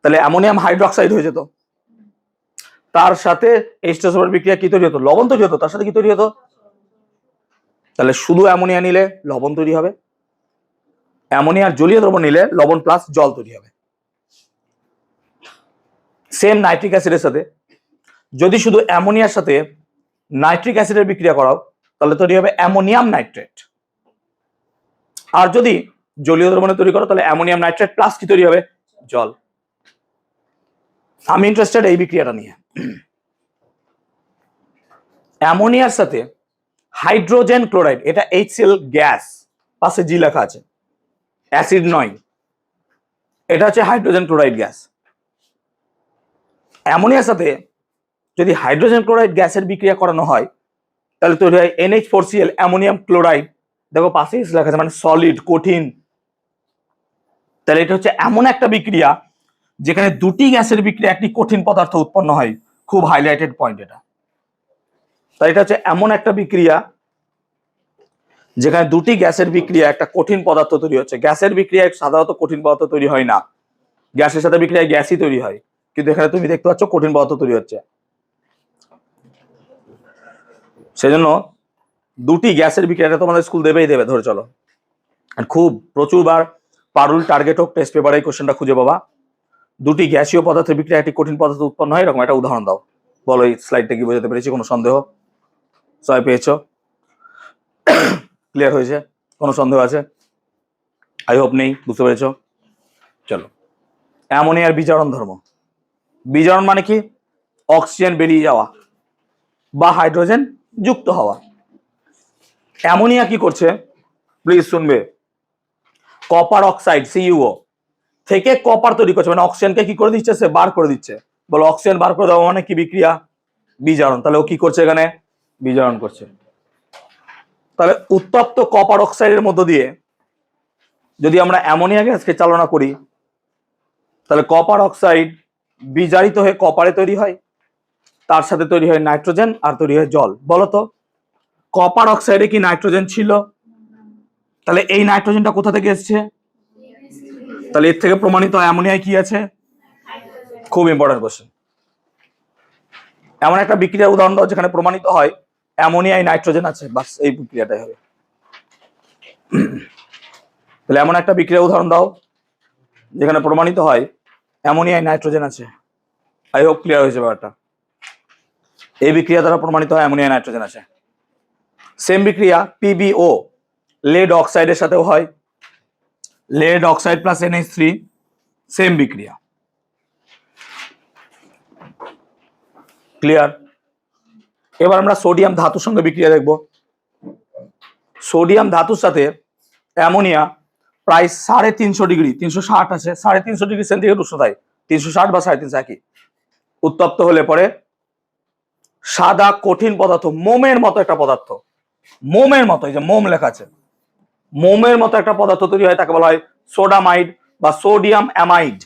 তাহলে অ্যামোনিয়াম হাইড্রোক্সাইড হয়ে যেত। তার সাথে H2SO4 বিক্রিয়া কি তৈরি হতো? লবণ তৈরি হতো। তার সাথে কি তৈরি হতো? তাহলে শুধু অ্যামোনিয়া নিলে লবণ তৈরি হবে, অ্যামোনিয়ার জলীয় দ্রবণ নিলে লবণ প্লাস জল তৈরি হবে। সেম নাইট্রিক অ্যাসিডের সাথে যদি শুধু অ্যামোনিয়ার সাথে নাইট্রিক অ্যাসিডের বিক্রিয়া করাও, তাহলে তৈরি হবে অ্যামোনিয়াম নাইট্রেট। আর যদি জলীয় দ্রবণে তৈরি করো, তাহলে অ্যামোনিয়াম নাইট্রেট প্লাস কি তৈরি হবে? জল। আমি ইন্টারেস্টেড এই বিক্রিয়াটা নিয়ে। অ্যামোনিয়ার সাথে হাইড্রোজেন ক্লোরাইড, এটা HCl গ্যাস, পাশে জি লেখা আছে, অ্যাসিড নয়, এটা হচ্ছে হাইড্রোজেন ক্লোরাইড গ্যাস। অ্যামোনিয়ার সাথে যদি হাইড্রোজেন ক্লোরাইড গ্যাসের বিক্রিয়া করানো হয় তাহলে তৈরি হয় NH4Cl, অ্যামোনিয়াম ক্লোরাইড। দেখো পাশে লেখা আছে, মানে সলিড, কঠিন। তাহলে এটা হচ্ছে এমন একটা বিক্রিয়া যেখানে দুটি গ্যাসের বিক্রিয়া একটি কঠিন পদার্থ উৎপন্ন হয়। খুব হাইলাইটেড পয়েন্ট এটা। তাই এটা হচ্ছে এমন একটা বিক্রিয়া যেখানে দুটি গ্যাসের বিক্রিয়া একটা কঠিন পদার্থ তৈরি হচ্ছে। গ্যাসের বিক্রিয়ায় সাধারণত কঠিন পদার্থ তৈরি হয় না, গ্যাসের সাথে বিক্রিয়ায় গ্যাসই তৈরি হয়, কিন্তু এখানে তুমি দেখতে পাচ্ছ কঠিন পদার্থ তৈরি হচ্ছে। সেজন্য দুটি গ্যাসের বিক্রিয়াটা তোমাদের স্কুল দেবেই দেবে, ধরে চলো। খুব প্রচুরবার পারুল, টার্গেট হোক, টেস্ট পেপারে এই কোশ্চেনটা খুঁজে পাবা। দুটি গ্যাসীয় পদার্থের বিক্রিয়া একটি কঠিন পদার্থ উৎপন্ন হয়, এরকম একটা উদাহরণ দাও। বলো এই স্লাইডটা কি বোঝাতে পেরেছি? কোনো সন্দেহ? সবাই পেয়েছো? ক্লিয়ার হয়েছে? কোনো সন্দেহ আছে? আই হোপ নেই, বুঝতে পেরেছো? চলো, অ্যামোনিয়ার বিজারণ ধর্ম। বিজারণ মানে কি? অক্সিজেন বেরিয়ে যাওয়া বা হাইড্রোজেন যুক্ত হওয়া। অ্যামোনিয়া কি করছে প্লিজ শুনবে, কপার অক্সাইড CuO থেকে কপার তৈরি করছে, মানে অক্সিজেনকে কি করে দিচ্ছে? সে বার করে দিচ্ছে। বলো অক্সিজেন বার করে দেওয়া মানে কি বিক্রিয়া? বিজারণ। তাহলে ও কি করছে এখানে? বিজারণ করছে। তাহলে উত্তপ্ত কপার অক্সাইডের মধ্য দিয়ে যদি আমরা অ্যামোনিয়া গ্যাসকে চালনা করি তাহলে কপার অক্সাইড বিজারিত হয়ে কপারে তৈরি হয়, তার সাথে তৈরি হয় নাইট্রোজেন আর তৈরি হয় জল। বলতো কপার অক্সাইডে কি নাইট্রোজেন ছিল? তাহলে এই নাইট্রোজেনটা কোথা থেকে এসছে? তাহলে এর থেকে প্রমাণিত হয় অ্যামোনিয়ায় কি আছে? খুব ইম্পর্টেন্ট কোশ্চেন। এমন একটা বিক্রিয়ার উদাহরণ দাও যেখানে প্রমাণিত হয় অ্যামোনিয়ায় নাইট্রোজেন আছে, বাস এই বিক্রিয়াটাই হবে। তাহলে এমন একটা বিক্রিয়ার উদাহরণ দাও যেখানে প্রমাণিত হয় অ্যামোনিয়ায় নাইট্রোজেন আছে। আই হোপ ক্লিয়ার হয়েছে ব্যাপারটা। এই বিক্রিয়া দ্বারা প্রমাণিত হয় অ্যামোনিয়ায় নাইট্রোজেন আছে। সেম বিক্রিয়া PbO লেড অক্সাইডের সাথেও হয়, lead oxide plus NH3, same বিক্রিয়া। ক্লিয়ার? এবার আমরা সোডিয়াম ধাতুর সঙ্গে বিক্রিয়া দেখব। সোডিয়াম ধাতুর সাথে অ্যামোনিয়া প্রায় 350 ডিগ্রি, 360 আছে, 350 ডিগ্রি সেন্টিগ্রেড উষ্ণতায়, 360 বা 350 একই, উত্তপ্ত হলে পরে সাদা কঠিন পদার্থ, মোমের মতো একটা পদার্থ, মোমের মতো, এই যে মোম লেখা আছে, মোমের মতো একটা পদার্থ তৈরি হয়, তাকে বলা হয় সোডামাইড বা সোডিয়াম অ্যামাইড।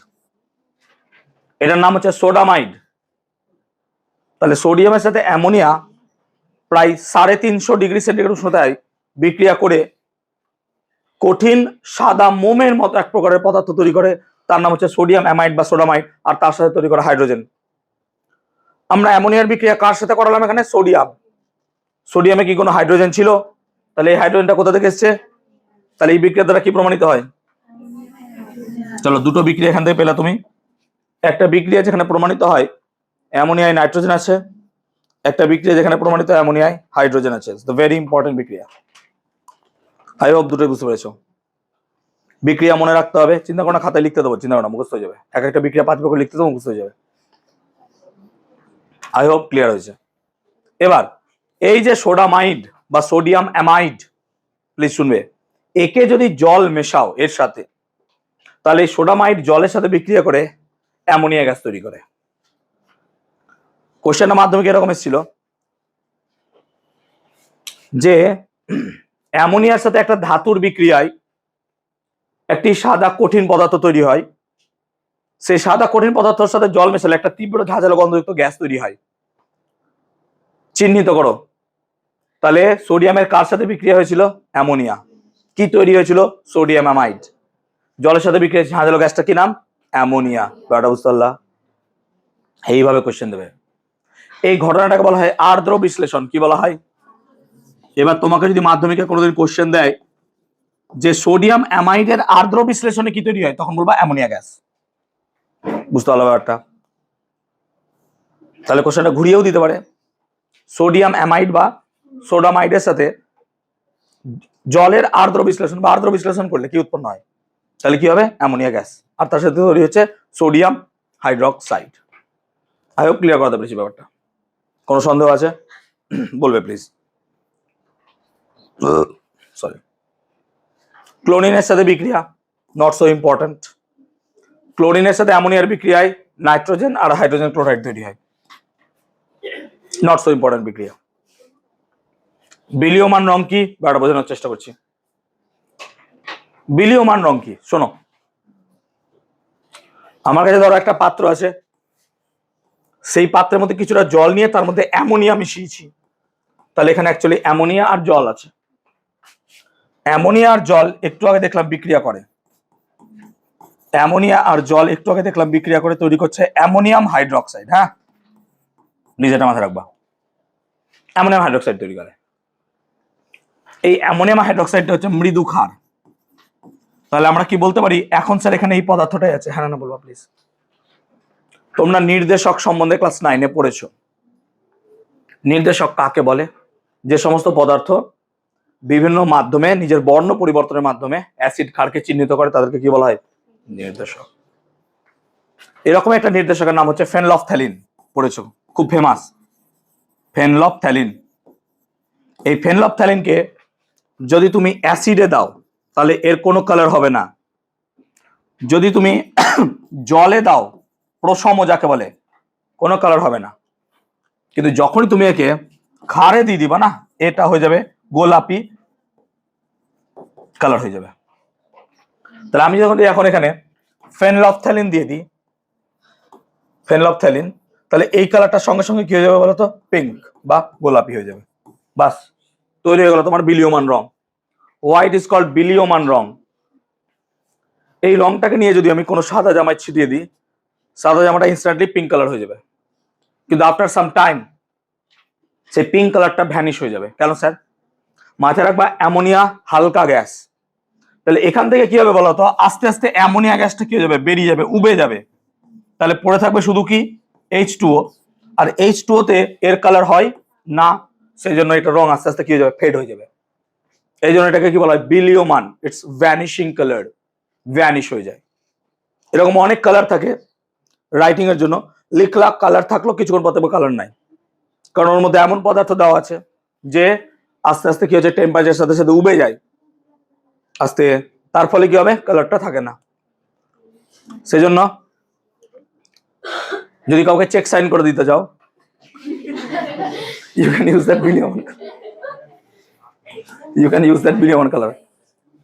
এটার নাম হচ্ছে সোডামাইড। তাহলে সোডিয়ামের সাথে অ্যামোনিয়া প্রায় 350 ডিগ্রি সেন্টিগ্রেড উষ্ণতায় বিক্রিয়া করে কঠিন সাদা মোমের মতো এক প্রকারের পদার্থ তৈরি করে, তার নাম হচ্ছে সোডিয়াম অ্যামাইড বা সোডামাইড, আর তার সাথে তৈরি করে হাইড্রোজেন। আমরা অ্যামোনিয়ার বিক্রিয়া কার সাথে করালাম? এখানে সোডিয়াম। সোডিয়ামে কি কোনো হাইড্রোজেন ছিল? তাহলে এই হাইড্রোজেনটা কোথা থেকে এসছে? তাহলে এই বিক্রিয়া দ্বারা কি প্রমাণিত হয়? চলো, দুটো বিক্রিয়া এখান থেকে পেলা তুমি। একটা বিক্রিয়া যেখানে প্রমাণিত হয় অ্যামোনিয়ায় নাইট্রোজেন আছে, একটা বিক্রিয়া যেখানে প্রমাণিত হয় অ্যামোনিয়ায় হাইড্রোজেন আছে। দ্য ভেরি ইম্পর্টেন্ট বিক্রিয়া। আই হোপ দুটোই বুঝতে পেরেছো। বিক্রিয়া মনে রাখতে হবে, চিন্তা করো না, খাতায় লিখতে দেবো, চিন্তা করো না, মুখস্থ হয়ে যাবে। এক একটা বিক্রিয়া 5 করে লিখতে দেবো, মুখস্থ হয়ে যাবে। আই হোপ ক্লিয়ার হয়েছে। এবার এই যে সোডামাইড বা সোডিয়াম অ্যামাইড, প্লিজ শুনবে, একে যদি জল মেশাও এর সাথে, তাহলে এই সোডামাইড জলের সাথে বিক্রিয়া করে অ্যামোনিয়া গ্যাস তৈরি করে। কোশ্চেনটা মাধ্যমিক এরকম এসেছিল যে অ্যামোনিয়ার সাথে একটা ধাতুর বিক্রিয়ায় একটি সাদা কঠিন পদার্থ তৈরি হয়, সেই সাদা কঠিন পদার্থের সাথে জল মেশালে একটা তীব্র ঝাঁঝালো গন্ধযুক্ত গ্যাস তৈরি হয়। চিহ্নিত করো। তাহলে সোডিয়ামের কার সাথে বিক্রিয়া হয়েছিল? অ্যামোনিয়া। কি তৈরি হয়েছিল? Sodium amide. জলের সাথে বিক্রিয়া ঝাঁঝালো গ্যাসটা কি নাম? অ্যামোনিয়া। ব্যাপারটা বুঝতে পারলা? এইভাবে কোশ্চেন দেবে। এই ঘটনাটাকে বলা হয় আর্দ্র বিশ্লেষণ। কি বলা হয়? এবার তোমাকে যদি মাধ্যমিকে কোনোদিন কোশ্চেন দেয় যে সোডিয়াম অ্যামাইডের আর্দ্র বিশ্লেষণে কি তৈরি হয়, তখন বলবা অ্যামোনিয়া গ্যাস। বুঝতে পারলো ব্যাপারটা? তাহলে কোশ্চেনটা ঘুরিয়েও দিতে পারে। সোডিয়াম অ্যামাইড বা সোডামাইডের সাথে জলের আর্দ্র বিশ্লেষণ বা আর্দ্র বিশ্লেষণ করলে কি উৎপন্ন হয়? তাহলে কি হবে? Ammonia gas. আর তার সাথে তৈরি হচ্ছে sodium hydroxide. I hope clear করতে পেরেছি ব্যাপারটা। কোনো সন্দেহ আছে? বলবে প্লিজ। সরি, ক্লোরিনের সাথে বিক্রিয়া নট সো ইম্পর্টেন্ট। ক্লোরিনের সাথে অ্যামোনিয়ার বিক্রিয়ায় নাইট্রোজেন আর হাইড্রোজেন ক্লোরাইড তৈরি হয়, নট সো ইম্পর্টেন্ট বিক্রিয়া। বিলীয়মান রং কি ব্যাপারটা বোঝানোর চেষ্টা করছি। বিলীয়মান রং কি শোনো, আমার কাছে ধরো একটা পাত্র আছে, সেই পাত্রের মধ্যে কিছুটা জল নিয়ে তার মধ্যে অ্যামোনিয়া মিশিয়েছি, তাহলে এখানে অ্যাকচুয়ালি অ্যামোনিয়া আর জল আছে। অ্যামোনিয়া আর জল একটু আগে দেখলাম বিক্রিয়া করে, অ্যামোনিয়া আর জল একটু আগে দেখলাম বিক্রিয়া করে তৈরি করছে অ্যামোনিয়াম হাইড্রোক্সাইড। হ্যাঁ, নিজেটা মাথায় রাখবা, অ্যামোনিয়াম হাইড্রোক্সাইড তৈরি করে। এই অ্যামোনিয়াম হাইড্রোক্সাইডটা হচ্ছে মৃদু ক্ষার। তাহলে আমরা কি বলতে পারি, এখন স্যার এখানে এই পদার্থটাই আছে। হ্যাঁ না বলবা প্লিজ। তোমরা নির্দেশক সম্বন্ধে ক্লাস 9-এ পড়েছো। নির্দেশক কাকে বলে? যে সমস্ত পদার্থ বিভিন্ন মাধ্যমে নিজের বর্ণ পরিবর্তনের মাধ্যমে অ্যাসিড ক্ষারকে চিহ্নিত করে তাদেরকে কি বলা হয়? নির্দেশক। এরকম একটা নির্দেশকের নাম হচ্ছে ফেনলফথ্যালিন, পড়েছো, খুব ফেমাস ফেনলফথ্যালিন। এই ফেনলফথ্যালিনকে যদি তুমি অ্যাসিডে দাও তাহলে এর কোনো কালার হবে না। যদি তুমি জলে দাও, প্রসম যাকে বলে, কোনো কালার হবে না। কিন্তু যখনই তুমি একে ক্ষারে দিয়ে দিবা না, এটা হয়ে যাবে গোলাপি কালার হয়ে যাবে। তাহলে আমি যখন এখন এখানে ফেনলফথ্যালিন দিয়ে দিই, ফেনলফথ্যালিন, তাহলে এই কালারটার সঙ্গে সঙ্গে কি হয়ে যাবে বলতো? পিঙ্ক বা গোলাপি হয়ে যাবে। বাস, তৈরি হয়ে গেল তোমার বিলীয়মান রং। হোয়াইট ইজ কল্ড বিলীয়মান রং। এই রংটাকে নিয়ে যদি আমি কোনো সাদা জামায় ছিটিয়ে দিই, সাদা জামাটা ইনস্ট্যান্টলি পিঙ্ক কালার হয়ে যাবে। কিন্তু আফটার সাম টাইম সেই পিঙ্ক কালারটা ভ্যানিশ হয়ে যাবে। কেন স্যার? মাথায় রাখবা, অ্যামোনিয়া হালকা গ্যাস। তাহলে এখান থেকে কি হবে বলতো? আস্তে আস্তে অ্যামোনিয়া গ্যাসটা কি হয়ে যাবে? বেরিয়ে যাবে, উবে যাবে। তাহলে পড়ে থাকবে শুধু কি? H2O। আর H2O তে এর কালার হয় না, সেই জন্য এটা রং আস্তে আস্তে কি হয়ে যাবে? ফেড হয়ে যাবে। এই জন্য এটাকে কি বলা হয়? বিলীয়মান। ইটস ভ্যানিশিং কালার, ভ্যানিশ হয়ে যায়। এরকম অনেক কালার থাকে রাইটিং এর জন্য, লিখলা কালার থাকলো, কিছুক্ষণ পর তবে কালার নাই, কারণ ওর মধ্যে এমন পদার্থ দেওয়া আছে যে আস্তে আস্তে কি হচ্ছে? টেম্পারেচারের সাথে সাথে উবে যায় আস্তে, তার ফলে কি হবে? কালারটা থাকে না। সেজন্য যদি কাউকে চেক সাইন করে দিতে যাও, ইউ ক্যান ইউজ দ্যাট বিলীয়মান, ইউ ক্যান ইউজ দ্যাট বিলীয়মান কালার।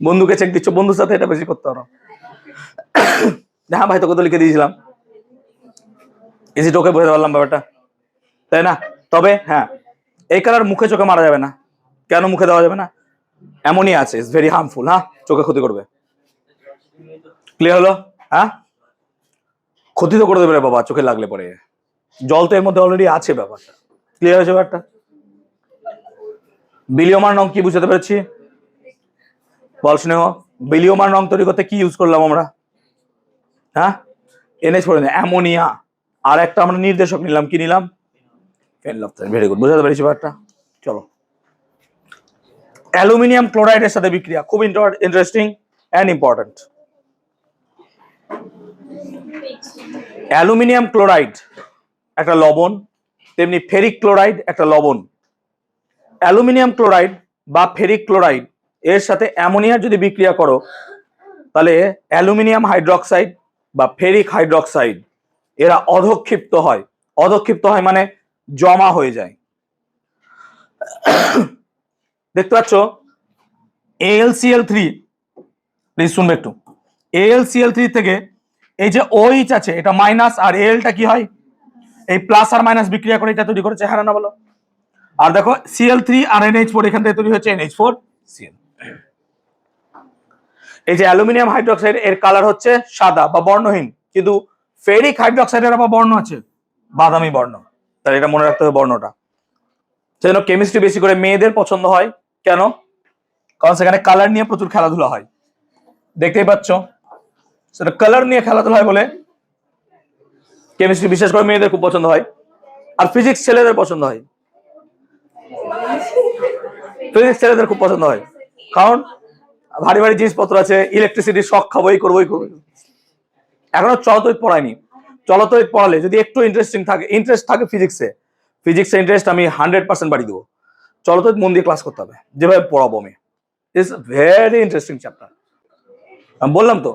বন্ধুকে চেক দিচ্ছ, বন্ধুর সাথে এটা বেশি করতে পারো। হ্যাঁ ভাই, তোকে তো লিখে দিয়েছিলাম, ইজি টোকে বুঝতে পারলাম ব্যাপারটা, তাই না? তবে হ্যাঁ, এই কালার মুখে চোখে মারা যাবে না। কেন মুখে দেওয়া যাবে না? অ্যামোনিয়া আছে, ইটস ভেরি হার্মফুল। হ্যাঁ, চোখে ক্ষতি করবে। ক্লিয়ার হলো? হ্যাঁ, ক্ষতি তো করে দেবে রে বাবা চোখে লাগলে পরে। জল তো এর মধ্যে অলরেডি আছে, ব্যাপারটা ক্লিয়ার হয়েছে? ব্যাপারটা বিলীয়মান রং কি বুঝতে পেরেছি? বল স্নেহ, বিলীয়মান রং তৈরি করতে কি ইউজ করলাম আমরা? হ্যাঁ, NH4, অ্যামোনিয়া, আর একটা আমরা নির্দেশক নিলাম, কি নিলাম? ফেনলফথ্যালিন। ভেরি গুড, বুঝতে পেরেছি ব্যাপারটা। চলো, অ্যালুমিনিয়াম ক্লোরাইডের সাথে বিক্রিয়া খুব interesting and important. Aluminium chloride একটা লবণ, তেমনি ফেরিক ক্লোরাইড একটা লবণ। অ্যালুমিনিয়াম ক্লোরাইড বা ফেরিক ক্লোরাইড এর সাথে অ্যামোনিয়ার যদি বিক্রিয়া করো, তাহলে অ্যালুমিনিয়াম হাইড্রোক্সাইড বা ফেরিক হাইড্রোক্সাইড এরা অধক্ষিপ্ত হয়। অধক্ষিপ্ত হয় মানে জমা হয়ে যায়। দেখতে পাচ্ছ AlCl3, প্লিজ শুনবে একটু। AlCl3 থেকে এই যে OH আছে, এটা মাইনাস, আর Alটা কি হয়? এই প্লাস আর মাইনাস বিক্রিয়া করে এটা তৈরি করেছে। হ্যাঁ না বলো? আর দেখো Cl3 আর NH4, এখান থেকে তৈরি হচ্ছে NH4Cl। এই যে অ্যালুমিনিয়াম হাইড্রোক্সাইড, এর কালার হচ্ছে সাদা বা বর্ণহীন, কিন্তু ফেরিক হাইড্রোক্সাইডের আবার বর্ণ আছে, বাদামি বর্ণ। তাহলে এটা মনে রাখতে হবে বর্ণটা। সেজন্য কেমিস্ট্রি বেশি করে মেয়েদের পছন্দ হয়। কেন? কারণ সেখানে কালার নিয়ে প্রচুর খেলাধুলা হয়, দেখতেই পাচ্ছ। সেটা কালার নিয়ে খেলাধুলা হয় বলে কেমিস্ট্রি বিশেষ করে মেয়েদের খুব পছন্দ হয়। আর ফিজিক্স ছেলেদের পছন্দ হয়, ফিজিক্স ছেলেদের খুব পছন্দ হয়, কারণ ভারী ভারী জিনিসপত্র আছে, ইলেকট্রিসিটি শক খাবো, এই করবো। এখনো চলতৈত পড়ায়নি। চলতৈত পড়ালে যদি একটু ইন্টারেস্ট থাকে ফিজিক্সে, ফিজিক্স ইন্টারেস্ট আমি 100% বাড়িয়ে দেবো। চলো তো মন দিয়ে ক্লাস করতে হবে, যেভাবে পড়াবো আমি। It's very interesting chapter. আমি বললাম তো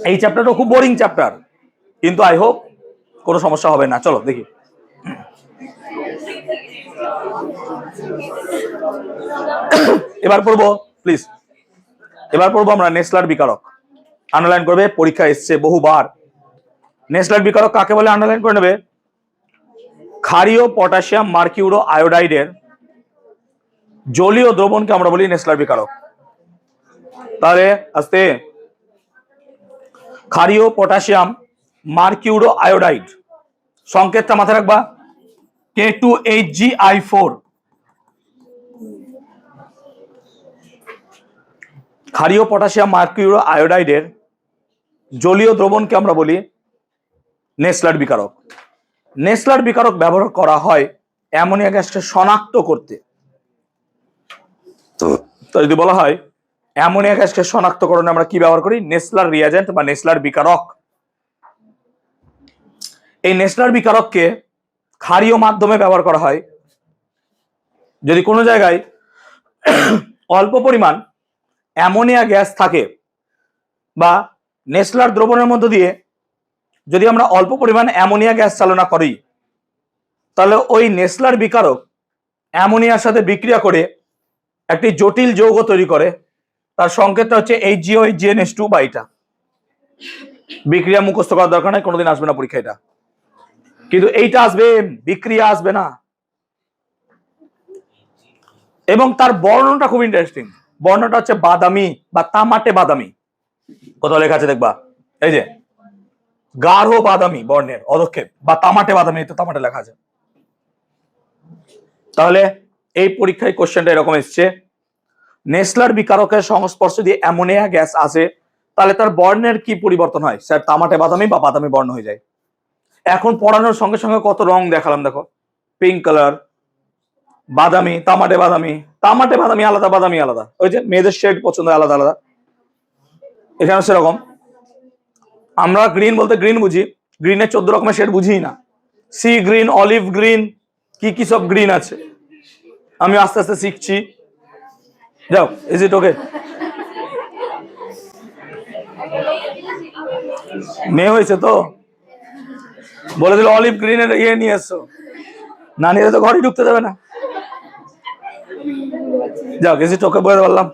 এই চ্যাপ্টারটা খুব বোরিং চ্যাপ্টার, কিন্তু আই হোপ কোনো সমস্যা হবে না। চলো দেখি। এবার পড়বো প্লিজ, এবার পড়বো আমরা নেসলার বিকারক। আন্ডারলাইন করবে, পরীক্ষা এসছে বহুবার। নেসলার বিকারক কাকে বলে আন্ডারলাইন করে নেবে। ক্ষারীয় পটাশিয়াম মার্কিউরো আয়োডাইডের জলীয় দ্রবণকে আমরা বলি নেসলার বিকারক। তাহলে আস্তে, ক্ষারীয় পটাশিয়াম মার্কিউরো আয়োডাইড, সংকেতটা মাথায় রাখবা K2HgI4। ক্ষারীয় পটাশিয়াম মার্কিউরো আয়োডাইডের জলীয় দ্রবণকে আমরা বলি নেসলার বিকারক। নেসলার বিকারক ব্যবহার করা হয় অ্যামোনিয়া গ্যাসকে শনাক্ত করতে। তো যদি বলা হয় অ্যামোনিয়া গ্যাসকে শনাক্তকরণে আমরা কি ব্যবহার করি, নেসলার রিয়াজেন্ট বা নেসলার বিকারক। এই নেসলার বিকারককে ক্ষারীয় মাধ্যমে ব্যবহার করা হয় যদি কোনো জায়গায় অল্প পরিমাণ অ্যামোনিয়া গ্যাস থাকে, বা নেসলার দ্রবণের মধ্য দিয়ে যদি আমরা অল্প পরিমাণ অ্যামোনিয়া গ্যাস চালনা করি, তাহলে ওই নেসলার বিকারক অ্যামোনিয়ার সাথে বিক্রিয়া করে একটি জটিল যৌগ তৈরি করে। তার সংকেতটা হচ্ছে HgOHgNH2 বা এটা। বিক্রিয়া মুখস্থ করার দরকার নাই, কোনোদিন আসবে না পরীক্ষা এটা, কিন্তু এইটা আসবে, বিক্রিয়া আসবে না। এবং তার বর্ণটা খুব ইন্টারেস্টিং। বর্ণটা হচ্ছে বাদামি বা তামাটে বাদামি। কোথাও লেখা আছে দেখবা, এই যে গাঢ় বাদামি বর্ণের অধক্ষেপ বা তামাটে বাদামি, তো তামাটে লেখা আছে। তাহলে এই পরীক্ষায় কোশ্চেনটা এরকম এসছে, নেসলার বিকারকের সংস্পর্শে দিয়ে অ্যামোনিয়া গ্যাস আসে, তাহলে তার বর্ণের কি পরিবর্তন হয়? স্যার তামাটে বাদামি বা বাদামি বর্ণ হয়ে যায়। এখন পড়ানোর সঙ্গে সঙ্গে কত রং দেখালাম, দেখো পিঙ্ক কালার, বাদামি, তামাটে বাদামি। তামাটে বাদামি আলাদা, বাদামি আলাদা। ওই যে মেয়েদের শেড পছন্দ আলাদা আলাদা, এখানে সেরকম। আমরা গ্রিন বলতে গ্রিন বুঝি, গ্রিনের 14 রকমের শেড বুঝি না। সি গ্রিন, অলিভ গ্রিন, কি কি সব গ্রিন আছে, আমি আস্তে আস্তে শিখছি। যাও, ইজ ইট ওকে? মেয়ে হয়েছে তো বলে দিল অলিভ গ্রিনের ইয়ে নিয়ে এসো, না নিয়ে তো ঘরে ঢুকতে দেবে না। যাও, ইজ ইট ওকে বলে বললাম।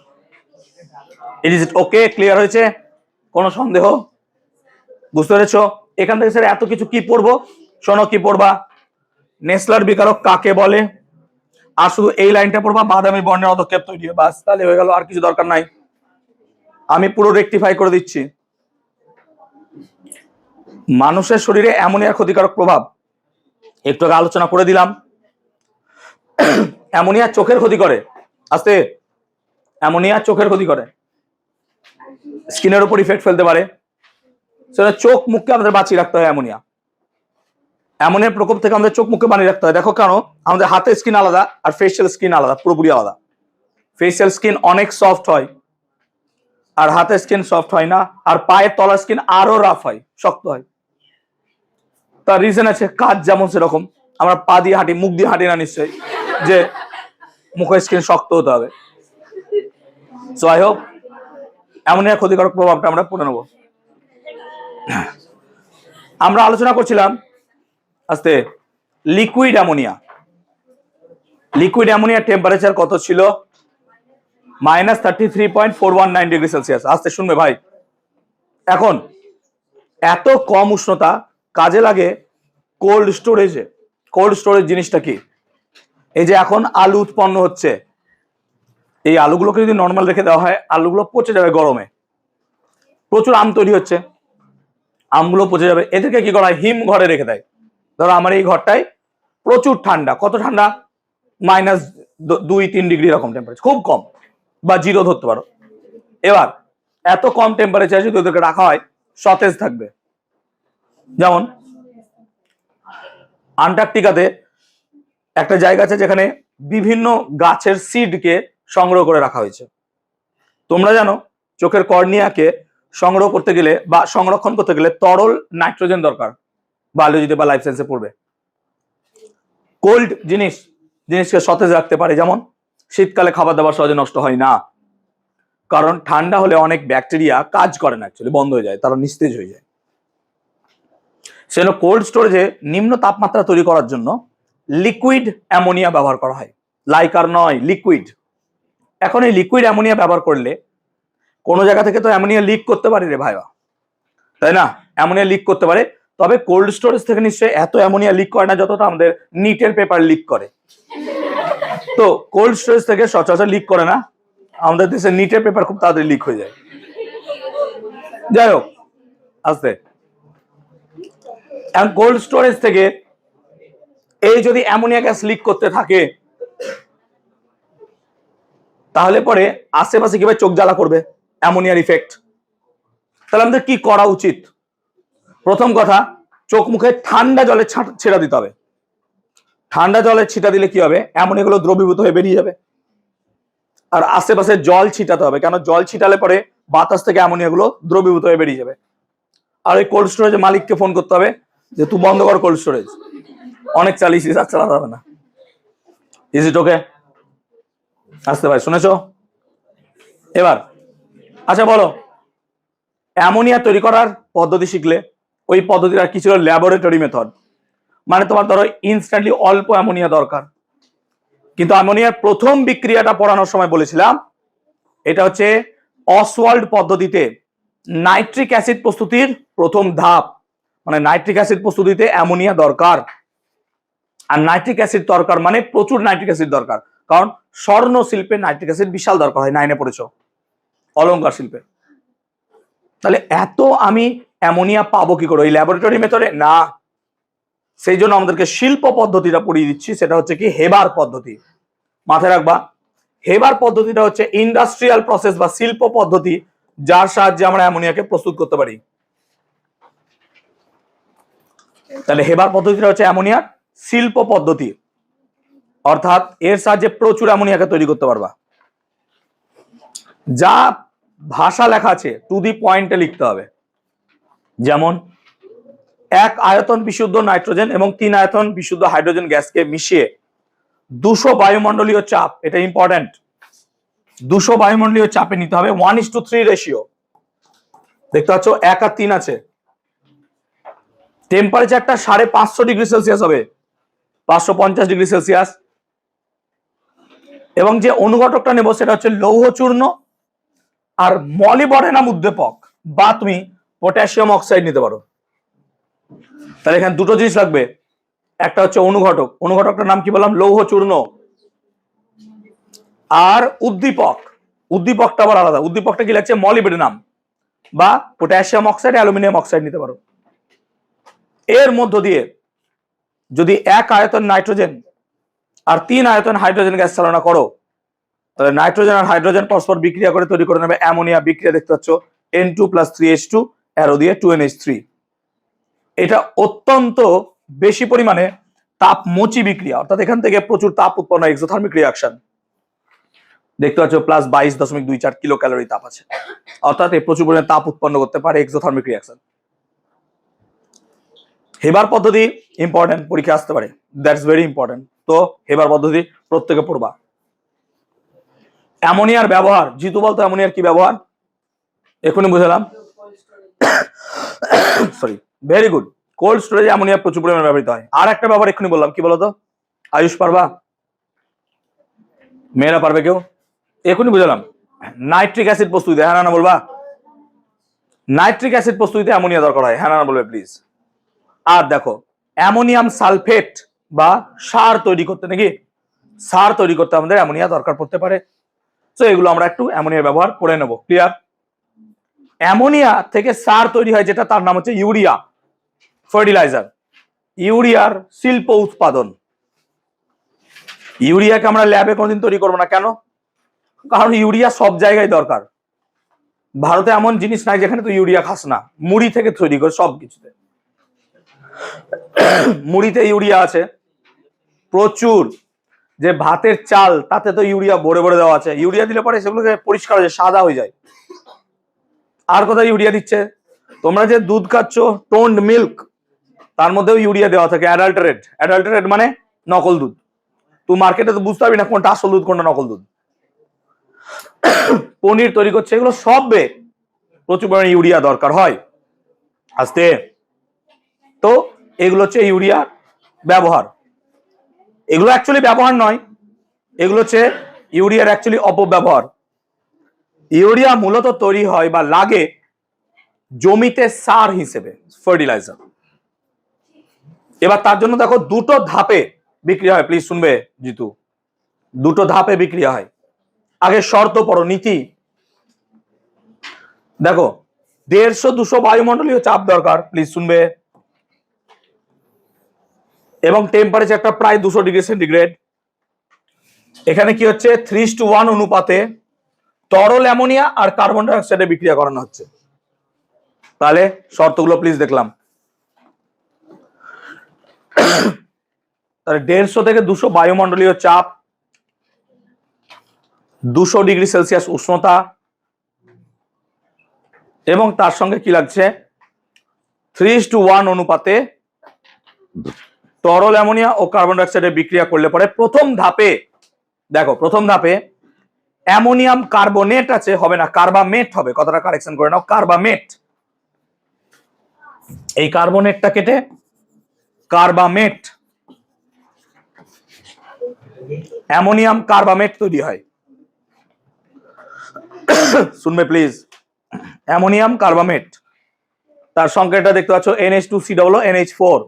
Is it okay? ক্লিয়ার হয়েছে? কোনো সন্দেহ? বুঝতে পেরেছ? এখান থেকে স্যার এত কিছু কি পড়বো, শোনো কি পড়বা, নেসলার বিকারক কাকে বলে, আর শুধু এই লাইনটা পড়বা, বাদামি বর্ণের অধক্ষেপ তৈরি হয়, বাস, তাহলে হয়ে গেল, আর কিছু দরকার নাই। আমি পুরো রেকটিফাই করে দিচ্ছি। মানুষের শরীরে অ্যামোনিয়ার ক্ষতিকারক প্রভাব একটু আগে আলোচনা করে দিলাম। অ্যামোনিয়া চোখের ক্ষতি করে, আস্তে, অ্যামোনিয়া চোখের ক্ষতি করে, স্কিনের উপর ইফেক্ট ফেলতে পারে। সেটা চোখ মুখকে আমাদের বাঁচিয়ে রাখতে হয়। অ্যামোনিয়ার প্রকোপ থেকে আমাদের চোখ মুখকে বানিয়ে রাখতে হয়। দেখো কেন, আমাদের হাতের স্কিন আলাদা আর ফেসিয়াল স্কিন আলাদা, পুরোপুরি আলাদা। ফেসিয়াল স্কিন অনেক সফট হয় আর হাতের স্কিন সফট হয় না, আর পায়ের তলার স্কিন আরো রাফ হয়, শক্ত হয়। তার রিজন আছে, কাজ যেমন সেরকম। আমরা পা দিয়ে হাঁটি, মুখ দিয়ে হাঁটি না নিশ্চয়ই, যে মুখের স্কিন শক্ত হতে হবে। সো আই হোপ অ্যামোনিয়ার ক্ষতিকারক প্রভাবটা আমরা পড়ে নেব। আমরা আলোচনা করছিলাম আস্তে লিকুইড অ্যামোনিয়া। লিকুইড অ্যামোনিয়ার টেম্পারেচার কত ছিল? -33.419 ডিগ্রি সেলসিয়াস। আস্তে শুনবে ভাই, এখন এত কম উষ্ণতা কাজে লাগে কোল্ড স্টোরেজে। কোল্ড স্টোরেজ জিনিসটা কি? এই যে এখন আলু উৎপন্ন হচ্ছে, এই আলুগুলোকে যদি নর্মাল রেখে দেওয়া হয়, আলুগুলো পচে যাবে গরমে। প্রচুর আম তৈরি হচ্ছে, আমগুলো পচে যাবে। এদেরকে কি করা হয়? হিম ঘরে রেখে দেয়। ধরো আমার এই ঘরটায় প্রচুর ঠান্ডা, কত ঠান্ডা, -2-3 ডিগ্রি এরকম টেম্পারেচার, খুব কম, বা 0 ধরতে পারো। এবার এত কম টেম্পারেচার যদি ওদেরকে রাখা হয়, সতেজ থাকবে। যেমন আন্টার্কটিকাতে একটা জায়গা আছে যেখানে বিভিন্ন গাছের সিডকে সংগ্রহ করে রাখা হয়েছে। তোমরা জানো চোখের কর্নিয়াকে সংগ্রহ করতে গেলে বা সংরক্ষণ করতে গেলে তরল নাইট্রোজেন দরকার, বায়োলজিতে বা লাইফ সায়েন্সে পড়বে। কোল্ড জিনিসকে সতেজ রাখতে পারে, যেমন শীতকালে খাবার দাবার সহজে নষ্ট হয় না, কারণ ঠান্ডা হলে অনেক ব্যাকটেরিয়া কাজ করে না, অ্যাকচুয়ালি বন্ধ হয়ে যায়, তারা নিস্তেজ হয়ে যায়। সেজন্য কোল্ড স্টোরেজে নিম্ন তাপমাত্রা তৈরি করার জন্য লিকুইড অ্যামোনিয়া ব্যবহার করা হয়, লাইকার নয়, লিকুইড। এখন এই লিকুইড অ্যামোনিয়া ব্যবহার করলে কোনো জায়গা থেকে তো অ্যামোনিয়া লিক করতে পারে রে ভাইবা, তাই না? অ্যামোনিয়া লিক করতে পারে, তবে কোল্ড স্টোরেজ থেকে নিশ্চয়ই এত অ্যামোনিয়া লিক করে না যতটা আমাদের নিটের পেপার লিক করে। তো কোল্ড স্টোরেজ থেকে সচরাচর লিক করে না, আমাদের দেশে নিটের পেপার খুব তাড়াতাড়ি লিক হয়ে যায়। যাই হোক, আস্তে কোল্ড স্টোরেজ থেকে এই যদি অ্যামোনিয়া গ্যাস লিক করতে থাকে, তাহলে পরে আশেপাশে কিভাবে চোখ জ্বালা করবে, অ্যামোনিয়ার ইফেক্ট। তাহলে আমাদের কি করা উচিত? প্রথম কথা, চোখ মুখে ঠান্ডা জলে ছেড়া দিতে হবে। ঠান্ডা জলে ছিটা দিলে কি হবে? অ্যামোনিয়াগুলো দ্রবীভূত হয়ে বেরিয়ে যাবে। আর আশেপাশে জল ছিটাতে হবে, কেন জল ছিটালে পরে বাতাস থেকে অ্যামোনিয়াগুলো দ্রবীভূত হয়ে বেরিয়ে যাবে। আর ওই কোল্ড স্টোরেজের মালিককে ফোন করতে হবে যে তুই বন্ধ কর কোল্ড স্টোরেজ, অনেক চালিয়েছিস, আর চালাতে হবে না। ইজ ইট ওকে? আসতে ভাই, শুনেছ? এবার আচ্ছা বলো, অ্যামোনিয়া তৈরি করার পদ্ধতি শিখলে, ওই পদ্ধতিটা কি ছিল? Laboratory method. মানে তোমার ধরো ইনস্ট্যান্টলি অল্প অ্যামোনিয়া দরকার, কিন্তু অ্যামোনিয়ার প্রথম বিক্রিয়াটা পড়ানোর সময় বলেছিলাম এটা হচ্ছে অসওয়াল্ড পদ্ধতিতে নাইট্রিক অ্যাসিড প্রস্তুতির প্রথম ধাপ। মানে নাইট্রিক অ্যাসিড প্রস্তুতিতে অ্যামোনিয়া দরকার, আর নাইট্রিক অ্যাসিড দরকার মানে প্রচুর নাইট্রিক অ্যাসিড দরকার, কারণ স্বর্ণ শিল্পে নাইট্রিক অ্যাসিড বিশাল দরকার হয়, 9-এ পড়েছো, অলংকার শিল্পে। তাহলে এত আমি অ্যামোনিয়া পাবো কি করে? ওই ল্যাবরেটরি মেথডে না, সেই জন্য আমাদেরকে শিল্প পদ্ধতিটা পড়িয়ে দিচ্ছি, সেটা হচ্ছে কি হেবার পদ্ধতি। মাথায় রাখবা, হেবার পদ্ধতিটা হচ্ছে ইন্ডাস্ট্রিয়াল প্রসেস বা শিল্প পদ্ধতি, যার সাহায্যে আমরা অ্যামোনিয়াকে প্রস্তুত করতে পারি। তাহলে হেবার পদ্ধতিটা হচ্ছে অ্যামোনিয়ার শিল্প পদ্ধতি, অর্থাৎ এর সাহায্যে প্রচুর অ্যামোনিয়াকে তৈরি করতে পারবা। যা ভাষা লেখা আছে টু দি পয়েন্টে লিখতে হবে। যেমন 1 আয়তন বিশুদ্ধ নাইট্রোজেন এবং 3 আয়তন বিশুদ্ধ হাইড্রোজেন গ্যাসকে মিশিয়ে 200 বায়ুমণ্ডলীয় চাপ, এটা ইম্পর্টেন্ট, 200 বায়ুমণ্ডলীয় চাপে নিতে হবে 1:3 রেশিও। দেখতে পাচ্ছ 1 আর 3 আছে। টেম্পারেচারটা 550 ডিগ্রি সেলসিয়াস হবে, 550 ডিগ্রি সেলসিয়াস। এবং যে অনুঘটকটা নেব সেটা হচ্ছে লৌহ চূর্ণ আর মলিবডেনাম উদ্দীপক, বা তুমি পটাশিয়াম অক্সাইড নিতে পারো। তাহলে এখানে দুটো জিনিস লাগবে, একটা হচ্ছে অনুঘটক, অনুঘটকটার নাম কি বললাম? লৌহ চূর্ণ। আর উদ্দীপক, উদ্দীপকটা আবার আলাদা, উদ্দীপকটা কি লাগছে? মলিবডেনাম বা পটাশিয়াম অক্সাইড, অ্যালুমিনিয়াম অক্সাইড নিতে পারো। এর মধ্য দিয়ে যদি 1 আয়তন নাইট্রোজেন আর 3 আয়তন হাইড্রোজেন গ্যাস চালনা করো, তাহলে নাইট্রোজেন আর হাইড্রোজেন পরস্পর বিক্রিয়া করে তৈরি করে নেবে অ্যামোনিয়া বিক্রিয়া। দেখতে পাচ্ছ N2 + 3H2 অ্যারো দিয়ে 2NH3। এটা অত্যন্ত বেশি পরিমাণে তাপমোচী বিক্রিয়া, অর্থাৎ এখান থেকে প্রচুর তাপ উৎপন্ন, এক্সোথার্মিক রিঅ্যাকশন। দেখতে পাচ্ছ +22.24 কিলো ক্যালোরি তাপ আছে, অর্থাৎ এই প্রচুর পরিমাণে তাপ উৎপন্ন করতে পারে, এক্সোথার্মিক রিঅ্যাকশন। হেবার পদ্ধতি ইম্পর্টেন্ট, পরীক্ষা আসতে পারে, দ্যাটস ভেরি ইম্পর্টেন্ট। তো হেবার পদ্ধতি প্রত্যেকে পড়বা। অ্যামোনিয়ার ব্যবহার, জিতু বলতো অ্যামোনিয়ার কি ব্যবহার? এখনই বুঝালাম, সরি, ভেরি গুড। কোল্ড স্টোরেজে অ্যামোনিয়া প্রচুর পরিমাণে ব্যবহৃত হয়। আর একটা ব্যবহার এখনই বললাম, কি বলতো? আয়ুষ পারবা? মেয়েরা পারবে কেউ? এখনই বুঝালাম, নাইট্রিক অ্যাসিড প্রস্তুতিতে, হ্যাঁ না বলবা? নাইট্রিক অ্যাসিড প্রস্তুতিতে অ্যামোনিয়া দরকার হয়, হ্যাঁ না বলবে প্লিজ। আর দেখো, অ্যামোনিয়াম সালফেট বা সার তৈরি করতে, নাকি সার তৈরি করতে আমাদের অ্যামোনিয়া দরকার পড়তে পারে। তো এগুলো আমরা একটু অ্যামোনিয়া ব্যবহার করে নেব, ক্লিয়ার? অ্যামোনিয়া থেকে সার তৈরি হয় যেটা, তার নাম হচ্ছে ইউরিয়া, ফার্টিলাইজার। ইউরিয়ার শিল্প উৎপাদন। ইউরিয়াকে আমরা ল্যাবে কোনদিন তৈরি করবো না, কেন? কারণ ইউরিয়া সব জায়গায় দরকার। ভারতে এমন জিনিস নাই যেখানে তুই ইউরিয়া খাস না, মুড়ি থেকে তৈরি করে সব কিছুতে। মুড়িতে ইউরিয়া আছে প্রচুর, যে ভাতের চাল তাতে তো ইউরিয়া ভরে ভরে দেওয়া আছে। ইউরিয়া দিলে পরে সেগুলোকে পরিষ্কার হয়ে যায়, সাদা হয়ে যায়। আর কোথায় ইউরিয়া দিচ্ছে? তোমরা যে দুধ খাচ্ছ টোন্ড মিল্ক, তার মধ্যেও ইউরিয়া দেওয়া থাকে, অ্যাডাল্টারেট। অ্যাডাল্টারেট মানে নকল দুধ। তুই মার্কেটে তো বুঝতে পারবি না কোনটা আসল দুধ কোনটা নকল দুধ। পনির তৈরি করছে, এগুলো সব প্রচুর পরিমাণে ইউরিয়া দরকার হয়। আস্তে তো এগুলো হচ্ছে ইউরিয়া ব্যবহার। এগুলো অ্যাকচুয়ালি ব্যবহার নয়, এগুলো হচ্ছে ইউরিয়ার অ্যাকচুয়ালি অপব্যবহার। ইউরিয়া মূলত তৈরি হয় বা লাগে জমিতে সার হিসেবে, ফার্টিলাইজার। এবার তার জন্য দেখো দুটো ধাপে বিক্রি হয়, প্লিজ শুনবে জিতু, দুটো ধাপে বিক্রি হয়। আগে শর্ত পড়ো, নীতি দেখো, 150-200 বায়ুমণ্ডলীয় চাপ দরকার, প্লিজ শুনবে, এবং টেম্পারেচারটা প্রায় 200 ডিগ্রি সেন্টিগ্রেড। এখানে কি হচ্ছে 3:1 অনুপাতে তরল অ্যামোনিয়া আর কার্বন ডাই অক্সাইডে বিক্রিয়া করানো হচ্ছে। তাহলে শর্তগুলো প্লিজ দেখলাম, তাহলে 150 থেকে 200 বায়ুমণ্ডলীয় চাপ, 200 ডিগ্রি সেলসিয়াস উষ্ণতা, এবং তার সঙ্গে কি লাগছে 3:1 অনুপাতে তরল অ্যামোনিয়া ও কার্বন ডাই অক্সাইডের বিক্রিয়া করলে পরে প্রথম ধাপে, দেখো প্রথম ধাপে অ্যামোনিয়াম কার্বনেট আছে, হবে না কার্বামেট হবে, কথাটা কারেকশন করে নাও, কার্বামেট। এই কার্বনেটটা কেটে কার্বামেট, অ্যামোনিয়াম কার্বামেট তৈরি হয়। শুনবে প্লিজ, অ্যামোনিয়াম কার্বামেট, তার সংকেতটা দেখতে পাচ্ছ NH2COONH4,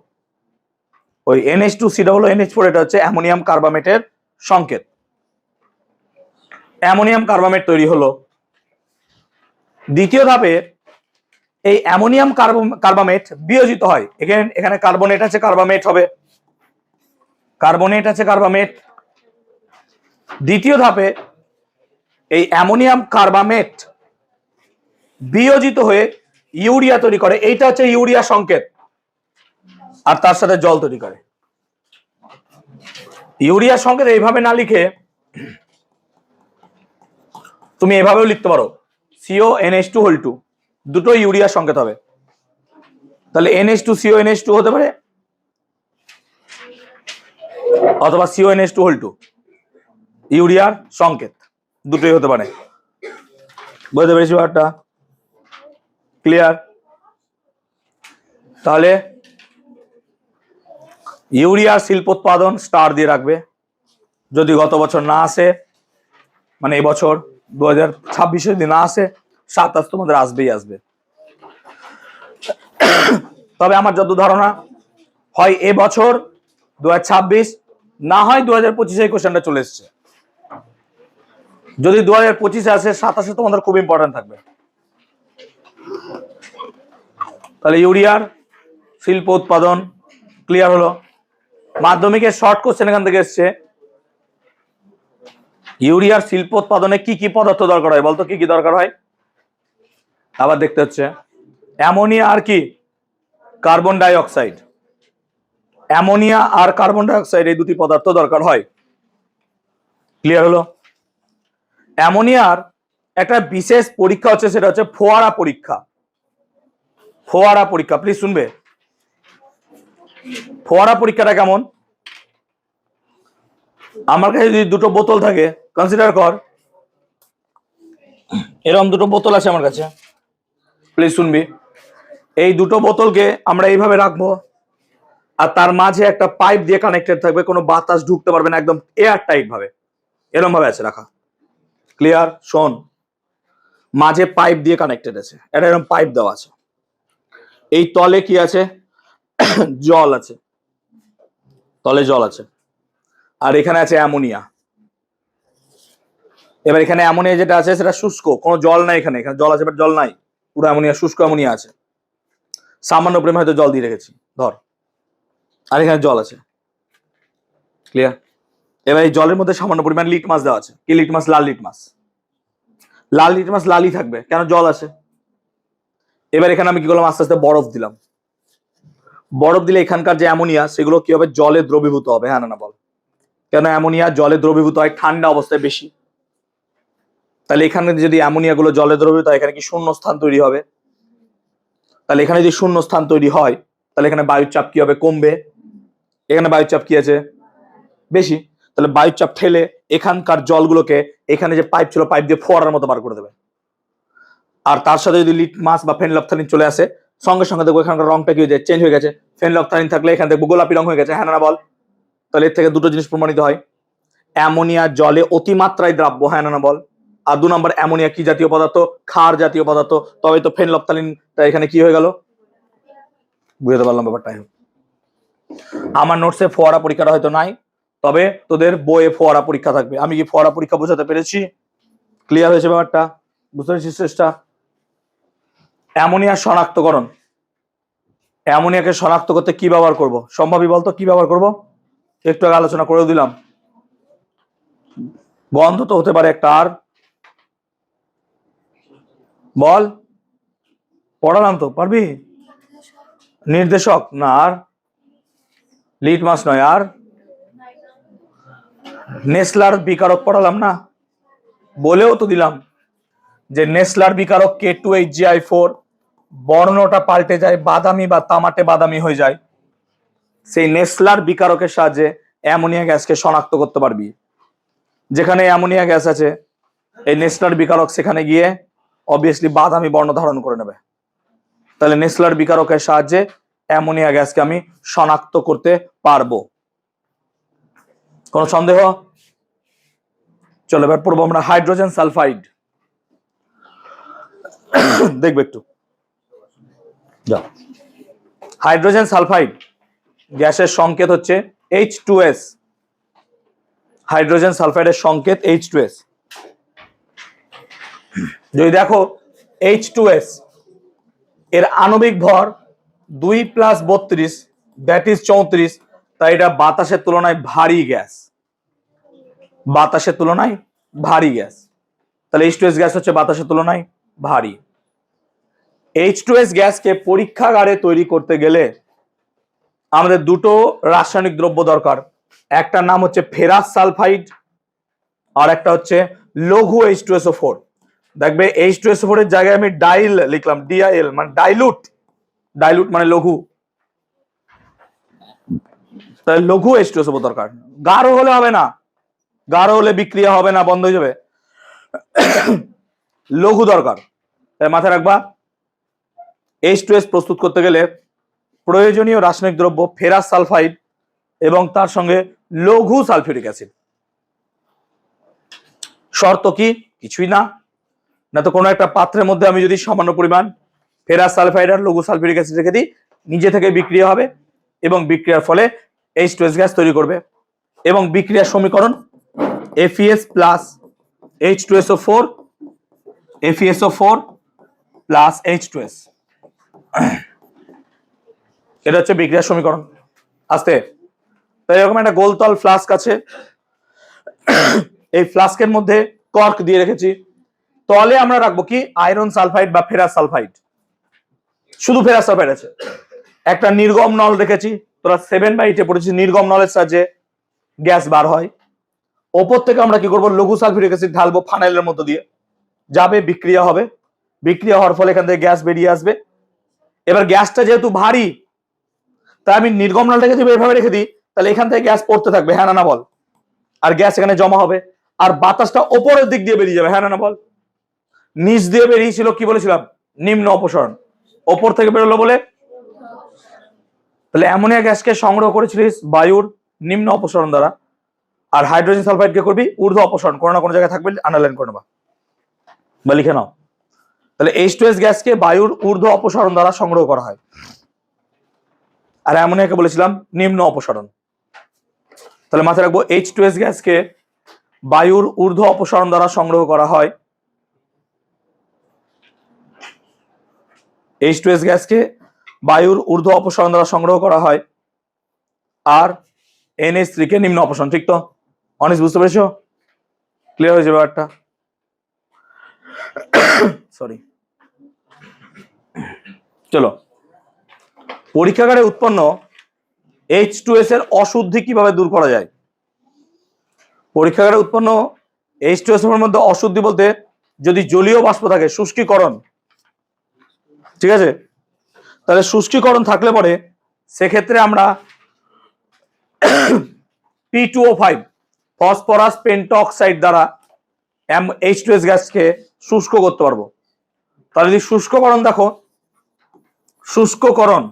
ওই NH2COONH4 এটা হচ্ছে অ্যামোনিয়াম কার্বামেটের সংকেত। অ্যামোনিয়াম কার্বামেট তৈরি হলো। দ্বিতীয় ধাপে এই অ্যামোনিয়াম কার্বামেট বিয়োজিত হয়, এখানে কার্বনেট আছে, কার্বামেট হবে, কার্বনেট আছে, কার্বামেট। দ্বিতীয় ধাপে এই অ্যামোনিয়াম কার্বামেট বিয়োজিত হয়ে ইউরিয়া তৈরি করে, এইটা হচ্ছে ইউরিয়া সংকেত, আর তার সাথে জল তৈরি করে। ইউরিয়া সংকেত এইভাবে না লিখে তুমি এভাবেও লিখতে পারো, CONH2 দুটো ইউরিয়া সংকেত হবে। তাহলে NH2CONH2 হতে পারে, অথবা CONH2 ইউরিয়ার সংকেত, দুটোই হতে পারে। বুঝতে পেরেছি ব্যাপারটা? ক্লিয়ার? তাহলে ইউরিয়ার শিল্পোৎপাদন স্টার দিয়ে রাখবে, যদি গত বছর না আসে, মানে এই বছর 2026 যদি না আসে, 27 তোমাদের আসবেই আসবে। তবে আমার যত ধারণা হয় এবছর 2026, না হয় 2025 কোশ্চেনটা চলে এসছে। যদি 2025 আসে, 27 তোমাদের খুব ইম্পর্টেন্ট থাকবে। তাহলে ইউরিয়ার শিল্প উৎপাদন ক্লিয়ার হলো। মাধ্যমিকের শর্ট কোশ্চেন এখান থেকে এসছে, ইউরিয়ার শিল্প উৎপাদনে কি কি পদার্থ দরকার হয় বলতো, কি কি দরকার হয়? আবার দেখতে হচ্ছে অ্যামোনিয়া আর কি, কার্বন ডাই অক্সাইড। অ্যামোনিয়া আর কার্বন ডাই অক্সাইড এই দুটি পদার্থ দরকার হয়। ক্লিয়ার হলো? অ্যামোনিয়ার একটা বিশেষ পরীক্ষা হচ্ছে, সেটা হচ্ছে ফোয়ারা পরীক্ষা। ফোয়ারা পরীক্ষা, প্লিজ শুনবে। ফোয়ারা পরীক্ষাটা কেমন? আমার কাছে যদি দুটো বোতল থাকে, কনসিডার কর এরকম দুটো বোতল আছে আমার কাছে, প্লিজ শুনবি। এই দুটো বোতলকে আমরা এইভাবে রাখবো, আর তার মাঝে একটা পাইপ দিয়ে কানেক্টেড থাকবে, কোনো বাতাস ঢুকতে পারবে না, একদম এয়ার টাইট ভাবে, এরকম ভাবে আছে রাখা। ক্লিয়ার? শোন, মাঝে পাইপ দিয়ে কানেক্টেড আছে, এটা এরকম পাইপ দেওয়া আছে। এই তলে কি আছে? জল আছে, তলে জল আছে, আর এখানে আছে অ্যামোনিয়া। এবার এখানে অ্যামোনিয়া যেটা আছে সেটা শুষ্ক, কোনো জল নাই, এখানে এখানে জল আছে বাট জল নাই, পুরো অ্যামোনিয়া, শুষ্ক অ্যামোনিয়া আছে। সামান্য পরিমাণে হয়তো জল দিয়ে রেখেছি ধর, আর এখানে জল আছে। ক্লিয়ার? এবার এই জলের মধ্যে সামান্য পরিমাণ লিটমাস দেওয়া আছে। কি লিটমাস? লাল লিটমাস। লাল লিটমাস লালই থাকবে, কেন? জল আছে। এবার এখানে আমি কি করলাম, আস্তে আস্তে বরফ দিলাম। বরফ দিলে এখানকার যে অ্যামোনিয়া সেগুলো কি হবে? জলে দ্রবীভূত হবে। হ্যাঁ না বল? কেন অ্যামোনিয়া জলে দ্রবীভূত হয়? ঠান্ডা অবস্থায় বেশি। তাহলে এখানে যদি অ্যামোনিয়া গুলো জলে দ্রবীভূত হয়, এখানে কি শূন্য স্থান তৈরি হবে? তাহলে এখানে যদি শূন্য স্থান তৈরি হয়, তাহলে এখানে বায়ুর চাপ কি হবে? কমবে। এখানে বায়ুর চাপ কি আছে? বেশি, তাহলে বায়ুর চাপ ঠেলে এখানকার জলগুলোকে এখানে যে পাইপ ছিল পাইপ দিয়ে ফোয়ারার মতো বার করে দেবে। আর তার সাথে যদি লিটমাস বা ফেনলফথলিন চলে আসে, সঙ্গে সঙ্গে দেখবো এখানকার রংটা কি হয়ে যায়, চেঞ্জ হয়ে গেছে। ফেনলফথলিন থাকলে এখানে দেখবো গোলাপি রং হয়ে গেছে, হ্যাঁ না বল? তাহলে এর থেকে দুটো জিনিস প্রমাণিত হয়, অ্যামোনিয়া জলে অতিমাত্রায় দ্রাব্য, হ্যাঁ না বল? আর 2 নম্বর, অ্যামোনিয়া কি জাতীয় পদার্থ? ক্ষার জাতীয় পদার্থ। তবে তো ফেনলফথলিনটা এখানে কি হয়ে গেল, বুঝতে পারলাম ব্যাপারটা। আমার নোটসে ফোয়ারা পরীক্ষাটা হয়তো নাই, তবে তোদের বইয়ে ফোয়ারা পরীক্ষা থাকবে। আমি কি ফোয়ারা পরীক্ষা বোঝাতে পেরেছি? ক্লিয়ার হয়েছে ব্যাপারটা? বুঝতে পেরেছিস চেষ্টা? অ্যামোনিয়া শনাক্তকরণ, অ্যামোনিয়াকে শনাক্ত করতে কি ব্যবহার করব? সম্ভাবী বলতো কি ব্যবহার করব? একটু আগে আলোচনা করে দিলাম। গন্ধ তো হতে পারে একটা, আর বল, পড়ালাম তো, পারবি? নির্দেশক না, আর লিটমাস নয়, আর নেসলার বিকারক পড়ালাম না? বলেও তো দিলাম যে নেসলার বিকারক K2HgI4 বর্ণটা পাল্টে যায়, বাদামি বা তামাটে বাদামি হয়ে যায়। সেই নেসলার বিকারকের সাহায্যে অ্যামোনিয়া গ্যাসকে শনাক্ত করতে পারবি। যেখানে অ্যামোনিয়া গ্যাস আছে, এই নেসলার বিকারক সেখানে গিয়ে অবভিয়াসলি বাদামি বর্ণ ধারণ করে নেবে। তাহলে নেসলার বিকারকের সাহায্যে অ্যামোনিয়া গ্যাসকে আমি শনাক্ত করতে পারবো। কোনো সন্দেহ? চলো এবার পড়বো আমরা হাইড্রোজেন সালফাইড। দেখবে একটু, যাও। হাইড্রোজেন সালফাইড গ্যাসের সংকেত হচ্ছে H2S। হাইড্রোজেন সালফাইডের সংকেত H2S। যদি দেখো H2S এর আণবিক ভর 2 + 32, দ্যাট ইজ 34, তাই এটা বাতাসের তুলনায় ভারী গ্যাস। বাতাসের তুলনায় ভারী গ্যাস, তাহলে H2S গ্যাস হচ্ছে বাতাসের তুলনায় ভারী। H2S গ্যাসকে পরীক্ষাগারে তৈরি করতে গেলে আমাদের দুটো রাসায়নিক দ্রব্য দরকার। একটার নাম হচ্ছে ফেরাস সালফাইড, আর একটা হচ্ছে লঘু H2SO4। দেখবে H2SO4 এর জায়গায় আমি ডাইল লিখলাম, DIL মানে ডাইলুট, ডাইলুট মানে লঘু। তাহলে লঘু H2SO4 দরকার। গাঢ় হলে হবে না, গাঢ় হলে বিক্রিয়া হবে না, বন্ধ হয়ে যাবে। লঘু দরকার। তাই মাথায় রাখবা, H2S প্রস্তুত করতে গেলে প্রয়োজনীয় রাসায়নিক দ্রব্য ফেরাস সালফাইড এবং তার সঙ্গে লঘু সালফিউরিক অ্যাসিড। শর্ত কি? কিছুই না, না তো কোনো একটা পাত্রের মধ্যে আমি যদি সামান্য পরিমাণ ফেরাস সালফাইড আর লঘু সালফিউরিক অ্যাসিড রেখে দিই, নিজে থেকে বিক্রিয়া হবে এবং বিক্রিয়ার ফলে H2S গ্যাস তৈরি করবে। এবং বিক্রিয়ার সমীকরণ FeS plus H2SO4, FeSO4 plus H2S, এটা হচ্ছে বিক্রিয়ার সমীকরণ। আস্তে, তাই এরকম একটা গোলতল ফ্লাস্ক আছে, এই ফ্লাস্কের মধ্যে কর্ক দিয়ে রেখেছি, তলে আমরা রাখবো কি আয়রন সালফাইড বা ফেরাস সালফাইড। শুধু ফেরাস সালফাইড আছে। একটা নির্গম নল রেখেছি, তোরা 7/8 এ পড়েছিস, নির্গম নলের সাহায্যে গ্যাস বার হয়। ওপর থেকে আমরা কি করবো, লঘু সালফিউরিক অ্যাসিড ঢালবো ফানেলের মতো দিয়ে, যাবে, বিক্রিয়া হবে, বিক্রিয়া হওয়ার ফলে এখান থেকে গ্যাস বেরিয়ে আসবে। এবার গ্যাসটা যেহেতু ভারী, তাই আমি নির্গম নলটাকে যদি এভাবে রেখে দিই, তাহলে এখান থেকে গ্যাস পড়তে থাকবে, হ্যাঁ না বল? আর গ্যাস এখানে জমা হবে, আর বাতাসটা ওপরের দিক দিয়ে বেরিয়ে যাবে, হ্যাঁ না বল? নিচ দিয়ে বেরিয়েছিল, কি বলেছিলাম, নিম্ন অপসারণ, ওপর থেকে বেরোলো বলে। তাহলে অ্যামোনিয়া গ্যাসকে সংগ্রহ করেছিলিস বায়ুর নিম্ন অপসারণ দ্বারা, আর হাইড্রোজেন সালফাইডকে করবি ঊর্ধ্ব অপসারণ। কোনো না কোনো জায়গায় থাকবে, আন্ডারলাইন করে নেবা বা লিখে নাও। তাহলে H2S গ্যাসকে বায়ুর ঊর্ধ্ব অপসারণ দ্বারা সংগ্রহ করা হয়, আর অ্যামোনিয়াকে বলেছিলাম নিম্ন অপসারণ। তাহলে মাথায় রাখবো H2S গ্যাসকে বায়ুর ঊর্ধ্ব অপসারণ দ্বারা সংগ্রহ করা হয়, H2S গ্যাসকে বায়ুর ঊর্ধ্ব অপসারণ দ্বারা সংগ্রহ করা হয়, আর NH3 কে নিম্ন অপসারণ। ঠিক তো? অনিস, বুঝতে পেরেছো? ক্লিয়ার হয়েছে ব্যাপারটা? সরি। চলো, পরীক্ষাগারে উৎপন্ন H2S এর অশুদ্ধি কিভাবে দূর করা যায়? পরীক্ষাগারে উৎপন্ন H2S এর মধ্যে অশুদ্ধি বলতে, যদি জলীয় বাষ্প থাকে, শুষ্কীকরণ, ঠিক আছে, তাহলে শুষ্কীকরণ থাকলে পরে সেক্ষেত্রে আমরা P2O5 ফসফরাস পেন্টঅক্সাইড দ্বারা H2S গ্যাসকে শুষ্ক করতে পারবো। তাহলে যদি শুষ্ককরণ দেখো, শুষ্ককরণ,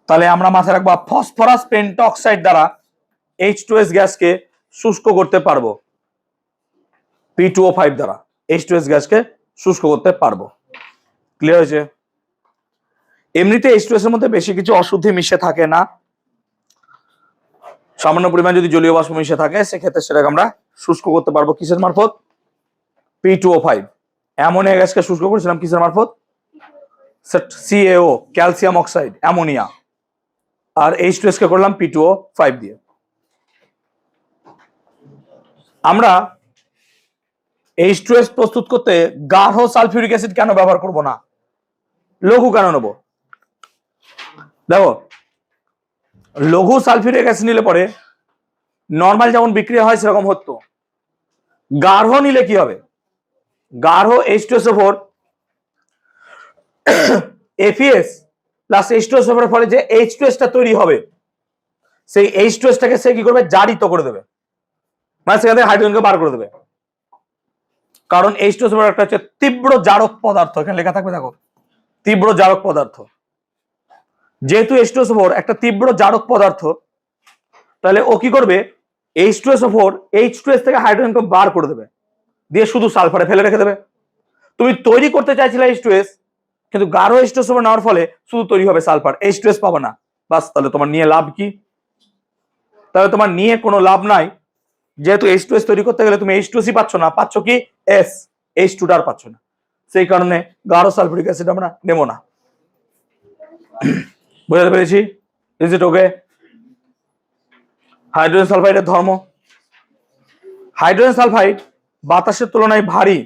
তাহলে আমরা মাথায় রাখবো ফসফরাস পেন্টঅক্সাইড দ্বারা H2S গ্যাসকে শুষ্ক করতে পারবো। P2O5 দ্বারা H2S গ্যাসকে শুষ্ক করতে পারবো। ক্লিয়ার হয়েছে? এমনিতে H2S এর মধ্যে বেশি কিছু অশুদ্ধি মিশে থাকে না, সামান্য পরিমাণ যদি জলীয় বাষ্প মিশে থাকে সেক্ষেত্রে সেটাকে আমরা শুষ্ক করতে পারবো কিসের মারফত? P2O5। অ্যামোনিয়া গ্যাসকে শুষ্ক করেছিলাম কিসের মারফত? CaO, calcium oxide, ammonia. আর H2S কে করলাম P2O5 দিয়ে। আমরা H2S প্রস্তুত করতে গাঢ় সালফিউরিক অ্যাসিড কেন ব্যবহার করব না, লঘু কেন নেব? দেখো, লঘু সালফিউরিক অ্যাসিড নিলে পরে নর্মাল যেমন বিক্রিয়া হয় সেরকম হতো। গাঢ় নিলে কি হবে? গাঢ় H2SO4 FeS প্লাস H2SO4 এর ফলে যে H2S টা তৈরি হবে সেই H2S টাকে সে কি করবে? জারিত করে দেবে, মানে সেখান থেকে হাইড্রোজেনকে বার করে দেবে। কারণ H2SO4 একটা হচ্ছে তীব্র জারক পদার্থ, এখানে লেখা থাকবে দেখো, তীব্র জারক পদার্থ। যেহেতু H2SO4 একটা তীব্র জারক পদার্থ, তাহলে ও কি করবে? H2SO4 H2S থেকে হাইড্রোজেনকে বার করে দেবে, দিয়ে শুধু সালফারে ফেলে রেখে দেবে। তুমি তৈরি করতে চাইছিলে H2S, কিন্তু গাঢ় H2SO4 নেওয়ার ফলে শুধু তৈরি হবে সালফার, H2S পাবে না। বাস, তাহলে তোমার নিয়ে লাভ কি? তাহলে তোমার নিয়ে কোনো লাভ নাই। যেহেতু H2S তৈরি করতে গেলে তুমি H2C পাচ্ছ না, পাচ্ছ কি? S, H2 আর পাচ্ছ না। সেই কারণে গাঢ় সালফিউরিক অ্যাসিড আমরা নেব না। বুঝতে পেরেছি? Is it okay? হাইড্রোজেন সালফাইডের ধর্ম। হাইড্রোজেন সালফাইড বাতাসের তুলনায় ভারী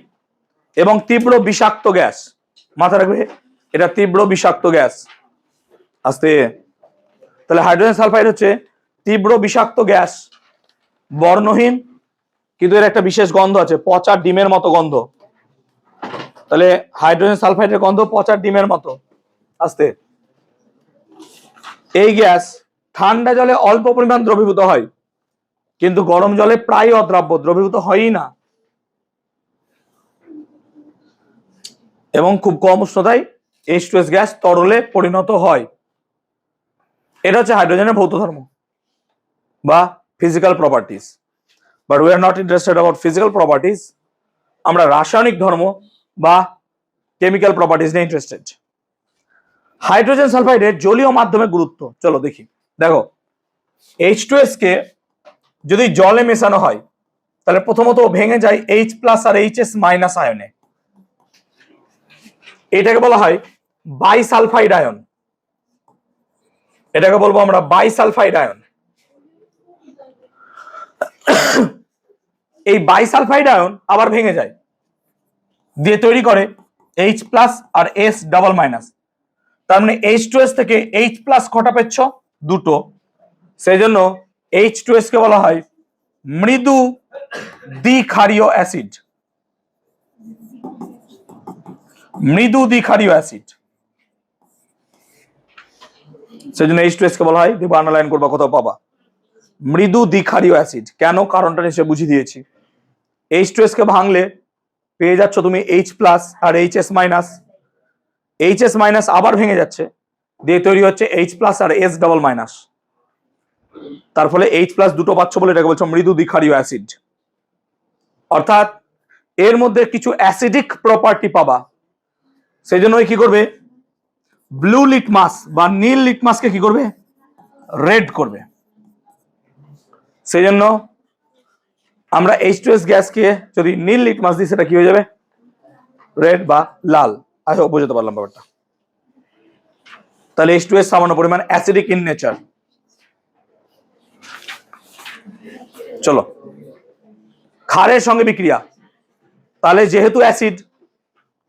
এবং তীব্র বিষাক্ত গ্যাস। মাথা রাখবে, এটা তীব্র বিষাক্ত গ্যাস। আস্তে। তাহলে হাইড্রোজেন সালফাইড হচ্ছে তীব্র বিষাক্ত গ্যাস, বর্ণহীন, কিন্তু এর একটা বিশেষ গন্ধ আছে, পচা ডিমের মতো গন্ধ। তাহলে হাইড্রোজেন সালফাইডের গন্ধ পচা ডিমের মতো। আস্তে। এই গ্যাস ঠান্ডা জলে অল্প পরিমাণ দ্রবীভূত হয়, কিন্তু গরম জলে প্রায় অদ্রাব্য, দ্রবীভূত হয়ই না, এবং খুব কম উষ্ণতায় H2S গ্যাস তরলে পরিণত হয়। এটা হচ্ছে হাইড্রোজেনের ভৌত ধর্ম বা physical properties. But we are not interested about physical properties. আমরা রাসায়নিক ধর্ম বা কেমিক্যাল প্রপার্টিজ নিয়ে ইন্টারেস্টেড। হাইড্রোজেন সালফাইডের জলীয় মাধ্যমে গুরুত্ব চলো দেখি। দেখো, H2S কে যদি জলে মেশানো হয় তাহলে প্রথমত ভেঙে যায় H+ আর HS- আয়নে। এটাকে বলা হয় বাইসালফাইড আয়ন। এটাকে বলবো আমরা বাইসালফাইড আয়ন। এই বাইসালফাইড আয়ন আবার ভেঙে যায়, দিয়ে তৈরি করে H+ আর S-। তার মানে H2S থেকে H+ কটা পেচ্ছ? দুটো। সেই জন্য H2S কে বলা হয় মৃদু দ্বিক্ষারীয় অ্যাসিড। মৃদু দ্বিক্ষারীয় অ্যাসিড, সেই জন্য H2S কে বলা হয়, দেখো আন্ডারলাইন করবা কোথাও পাবা, মৃদু দ্বিক্ষারীয় অ্যাসিড। কেন? কারণটা নিশ্চয় বুঝিয়ে দিয়েছি। H2S কে ভাঙলে পেয়ে যাচ্ছ তুমি H+ আর HS-। HS- আবার ভেঙে যাচ্ছে, দিয়ে তৈরি হচ্ছে H+ আর S-। তার ফলে H+ দুটো পাচ্ছ বলে এটাকে বলছো মৃদু দ্বিক্ষারীয় অ্যাসিড। অর্থাৎ এর মধ্যে কিছু অ্যাসিডিক প্রপার্টি পাবা। সেই জন্য কি করবে? ব্লু লিটমাস বা নীল লিটমাসকে কি করবে? রেড করবে। সেই জন্য আমরা H2S গ্যাসকে যদি নীল লিটমাস দিই সেটা কি হয়ে যাবে? রেড বা লাল। আই হোপ বুঝতে পারলাম ব্যাপারটা। তাহলে H2S সামান্য পরিমাণ অ্যাসিডিক ইন নেচার। চলো, ক্ষারের সঙ্গে বিক্রিয়া। তাহলে যেহেতু অ্যাসিড,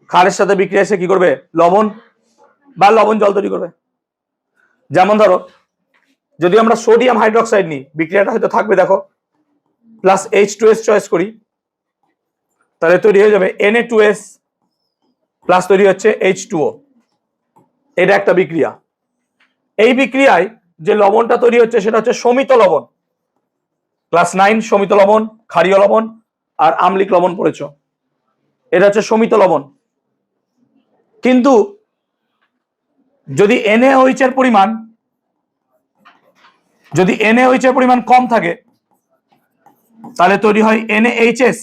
ক্ষারের সাথে বিক্রিয়া এসে কি করবে? লবণ বা লবণ জল তৈরি করবে। যেমন ধরো, যদি আমরা সোডিয়াম হাইড্রোক্সাইড নিই, বিক্রিয়াটা হয়তো থাকবে দেখো, প্লাস H2S চয়েস করি, তাহলে তৈরি হয়ে যাবে Na2S প্লাস তৈরি হচ্ছে H2O। এটা একটা বিক্রিয়া। এই বিক্রিয়ায় যে লবণটা তৈরি হচ্ছে সেটা হচ্ছে শমিত লবণ। ক্লাস 9 শমিত লবণ, ক্ষারীয় লবণ আর আম্লিক লবণ পড়েছো। এটা হচ্ছে শমিত লবণ। কিন্তু যদি NaOH এর পরিমাণ কম থাকে তাহলে তৈরি হয় NaHS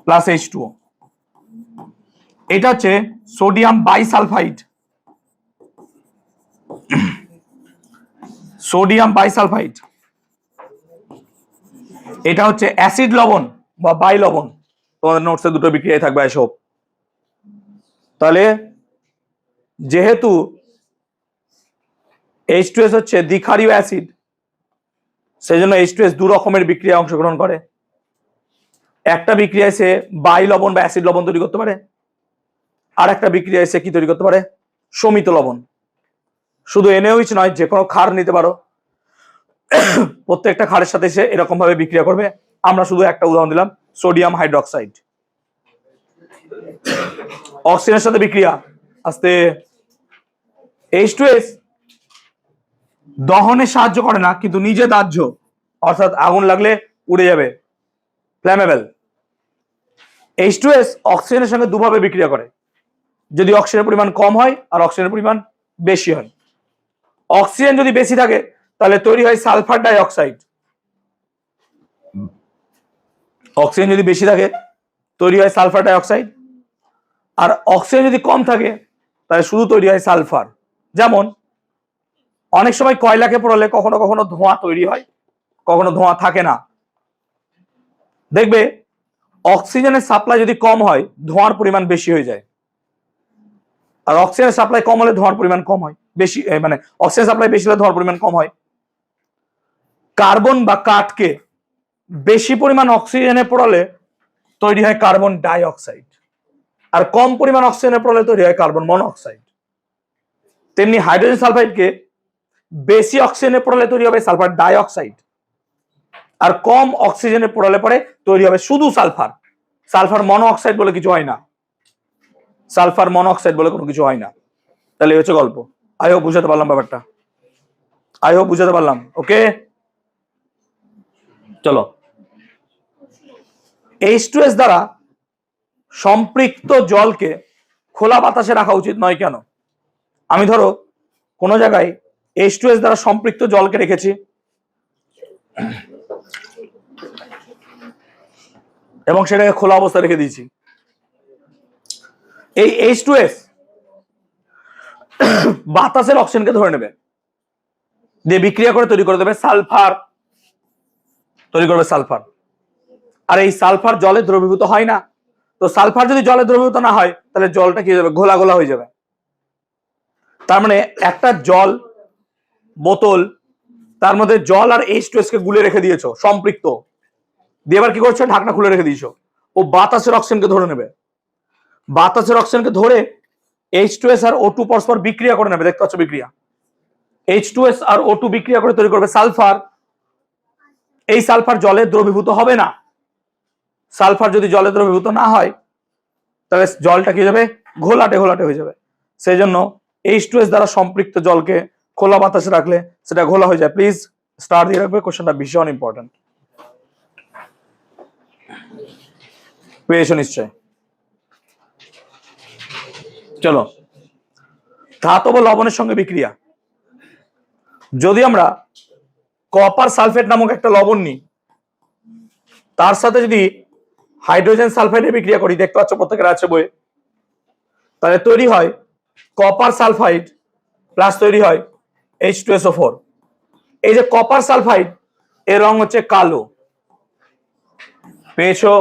প্লাস H2O। এটা হচ্ছে সোডিয়াম বাইসালফাইড। সোডিয়াম বাইসালফাইড এটা হচ্ছে অ্যাসিড লবণ বা বাই লবণ। তোমাদের নোটসে দুটো বিক্রিয়ায় থাকবে এসব। তাহলে যেহেতু H2S হচ্ছে দ্বিক্ষারীয় অ্যাসিড, সেই জন্য H2S দু রকমের বিক্রিয়ায় অংশগ্রহণ করে। একটা বিক্রিয়ায় সে বাই লবণ বা অ্যাসিড লবণ তৈরি করতে পারে, আর একটা বিক্রিয়ায় সে কি তৈরি করতে পারে? শমিত লবণ। শুধু NaOH নয়, যে কোনো ক্ষার নিতে পারো, প্রত্যেকটা ক্ষারের সাথে সে এরকম ভাবে বিক্রিয়া করবে। আমরা শুধু একটা উদাহরণ দিলাম, সোডিয়াম হাইড্রোক্সাইড। অক্সিজেনের সাথে বিক্রিয়া আস্তে H2S দহনে সাহায্য করে না, কিন্তু নিজে দাহ্য, অর্থাৎ আগুন লাগলে উড়ে যাবে, ফ্ল্যামেবল। H2S অক্সিজেনের সঙ্গে দুভাবে বিক্রিয়া করে, যদি অক্সিজেনের পরিমাণ কম হয় আর অক্সিজেনের পরিমাণ বেশি হয়। অক্সিজেন যদি বেশি থাকে তাহলে তৈরি হয় সালফার ডাই অক্সাইড। অক্সিজেন যদি বেশি থাকে তৈরি হয় সালফার ডাই অক্সাইড, আর অক্সিজেন যদি কম থাকে তাহলে শুধু তৈরি হয় সালফার। যেমন অনেক সময় কয়লাকে পোড়ালে কখনো কখনো ধোঁয়া তৈরি হয়, কখনো ধোঁয়া থাকে না। দেখবে অক্সিজেনের সাপ্লাই যদি কম হয় ধোঁয়ার পরিমাণ বেশি হয়ে যায়, আর অক্সিজেনের সাপ্লাই কম হলে ধোঁয়ার পরিমাণ কম হয়, বেশি মানে অক্সিজেন সাপ্লাই বেশি হলে ধোঁয়ার পরিমাণ কম হয়। কার্বন বা কাঠকে বেশি পরিমাণ অক্সিজেনে পোড়ালে তৈরি হয় কার্বন ডাই অক্সাইড, আর কম পরিমাণ অক্সিজেনে পোড়ালে তৈরি হয় কার্বন মনোক্সাইড। তেমনি হাইড্রোজেন সালফাইডকে বেশি অক্সিজেনে পোড়ালে তৈরি হবে সালফার ডাই অক্সাইড, আর কম অক্সিজেনে পোড়ালে পরে তৈরি হবে শুধু সালফার। সালফার মনোঅক্সাইড বলে কিছু হয় না, সালফার মনোঅক্সাইড বলে কোনো কিছু হয় না। তাহলে এই হচ্ছে গল্প। আই হোপ বুঝাতে পারলাম ব্যাপারটা, আই হোপ বুঝাতে পারলাম। ওকে, চলো। H2S দ্বারা সম্পৃক্ত জলকে খোলা বাতাসে রাখা উচিত নয় কেন? আমি ধরো কোন জায়গায় H2S দ্বারা সম্পৃক্ত জলকে রেখেছি এবং সেটাকে খোলা অবস্থায় রেখে দিয়েছি। এই H2S বাতাসের অক্সিজেনকে ধরে নেবে, দিয়ে বিক্রিয়া করে তৈরি করে দেবে সালফার, তৈরি করবে সালফার। আর এই সালফার জলে দ্রবীভূত হয় না। তো সালফার যদি জলে দ্রবীভূত না হয় তাহলে জলটা কি হয়ে যাবে? ঘোলা ঘোলা হয়ে যাবে। তার মানে একটা জল বোতল, তার মধ্যে জল আর H2S কে গুলে রেখে দিয়েছো সম্পৃক্ত, দিয়ে এবার কি করছো? ঢাকনা খুলে রেখে দিয়েছো। ও বাতাসের অক্সিজেনকে ধরে নেবে, বাতাসের অক্সিজেনকে ধরে H2S আর O2 পরস্পর বিক্রিয়া করে নেবে। দেখতে পাচ্ছ বিক্রিয়া, H2S আর O2 বিক্রিয়া করে তৈরি করবে সালফার। এই সালফার জলে দ্রবীভূত হবে না। সালফার যদি জলে দ্রবীভূত না হয় তাহলে জলটা কি যাবে? ঘোলাটে ঘোলাটে হয়ে যাবে। সেই জন্য H2S দ্বারা সম্পৃক্ত জলকে খোলা বাতাসে রাখলে সেটা ঘোলা হয়ে যায়। প্লিজ স্টার দিয়ে রাখবে, কোশ্চেনটা ভীষণ ইম্পর্টেন্ট। পেয়েছো নিশ্চয়। চলো, ধাতব লবণের সঙ্গে বিক্রিয়া। যদি আমরা কপার সালফেট নামক একটা লবণ নিই, তার সাথে যদি হাইড্রোজেন সালফাইডের বিক্রিয়া করি, দেখতে পাচ্ছ প্রত্যেকের আছে বইয়ে, তাহলে তৈরি হয় কপার সালফাইড প্লাস তৈরি হয় H2SO4। এই যে কপার সালফাইড, এর রং হচ্ছে কালো। পেয়েছো?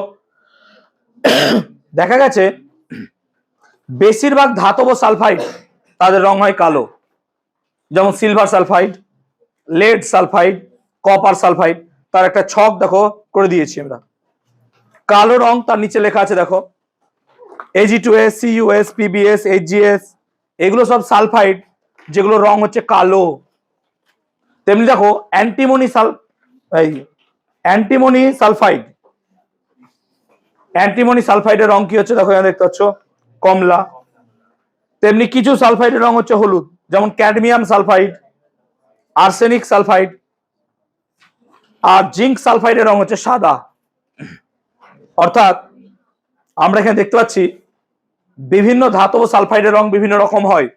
দেখা গেছে বেশিরভাগ ধাতব সালফাইড তাদের রং হয় কালো, যেমন silver sulphide, lead sulphide, copper sulphide. তার একটা ছক দেখো করে দিয়েছি আমরা, কালো রং, তার নিচে লেখা আছে দেখো Ag2S, CuS, PbS, HgS, এগুলো সব সালফাইড যেগুলো রং হচ্ছে কালো। তেমনি দেখো অ্যান্টিমনি সালফাইড, অ্যান্টিমনি সালফাইডের রং কি হচ্ছে দেখো, এখানে দেখতে পাচ্ছ কমলা। তেমনি কিছু সালফাইডের রং হচ্ছে হলুদ, যেমন ক্যাডমিয়াম সালফাইড, আর্সেনিক সালফাইড। আর জিঙ্ক সালফাইডের রং হচ্ছে সাদা। অর্থাৎ আমরা এখানে দেখতে পাচ্ছি বিভিন্ন ধাতব সালফাইডের রং বিভিন্ন রকম হয়।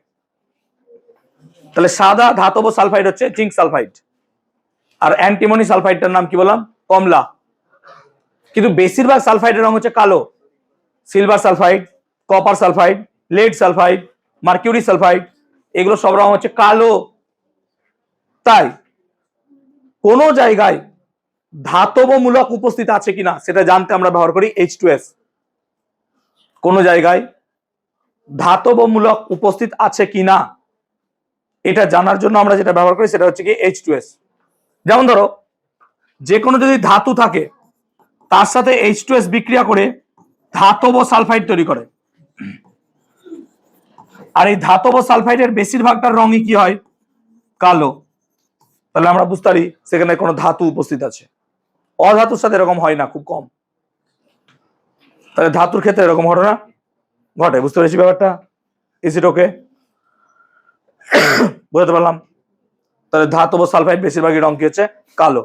তাহলে সাদা ধাতব সালফাইড হচ্ছে জিঙ্ক সালফাইড, আর অ্যান্টিমনি সালফাইডটার নাম কি বললাম? কমলা। কিন্তু বেশিরভাগ সালফাইডের রং হচ্ছে কালো। Silver sulphide, copper sulphide, lead sulphide, mercury sulphide, এগুলো সব রং হচ্ছে কালো। তাই কোন জায়গায় ধাতবমূলক উপস্থিত আছে কিনা সেটা জানতে আমরা ব্যবহার করি H2S। কোন জায়গায় ধাতবমূলক উপস্থিত আছে কিনা এটা জানার জন্য আমরা যেটা ব্যবহার করি সেটা হচ্ছে কি H2S। যেমন ধরো যে কোনো যদি ধাতু থাকে তার সাথে H2S বিক্রিয়া করে ধাতব সালফাইড তৈরি করে, আর এই ধাতব সালফাইডের বেশিরভাগটার রঙই কি হয়? কালো। তাহলে আমরা বুঝতে পারি সেখানে কোনো ধাতু উপস্থিত আছে। অধাতুর সাথে এরকম হয় না, খুব কম। তাহলে ধাতুর ক্ষেত্রে এরকম ঘটনা ঘটে। বুঝতে পেরেছি ব্যাপারটা? ইজ ইট ওকে? বুঝতে পারলাম? তাহলে ধাতব সালফাইড বেশিরভাগই রং কি হচ্ছে? কালো।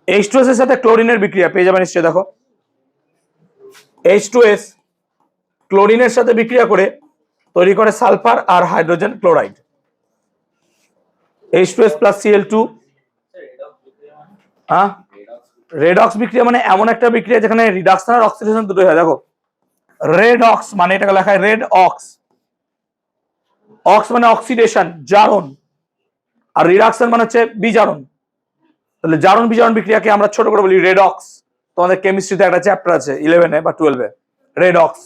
H2S এর সাথে ক্লোরিনের বিক্রিয়া পেয়ে যাবেন নিশ্চয়ই। দেখো H2S ক্লোরিনের সাথে বিক্রিয়া করে তৈরি করে সালফার আর hydrogen chloride. H2S plus Cl2। হ্যাঁ, রেডক্স বিক্রিয়া মানে এমন একটা বিক্রিয়া যেখানে রিডাকশন আর অক্সিডেশন দুটোই হয়। দেখো রেডক্স মানে এটাকে লেখা হয় রেড অক্স। অক্স মানে অক্সিডেশন, জারণ, আর রিডাকশন মানে হচ্ছে বিজারণ। তাহলে জারণ বিজারণ বিক্রিয়াকে আমরা ছোট করে বলি রেডক্স। তোমাদের কেমিস্ট্রিতে একটা চ্যাপ্টার আছে 11-এ বা 12-এ, রেডক্স।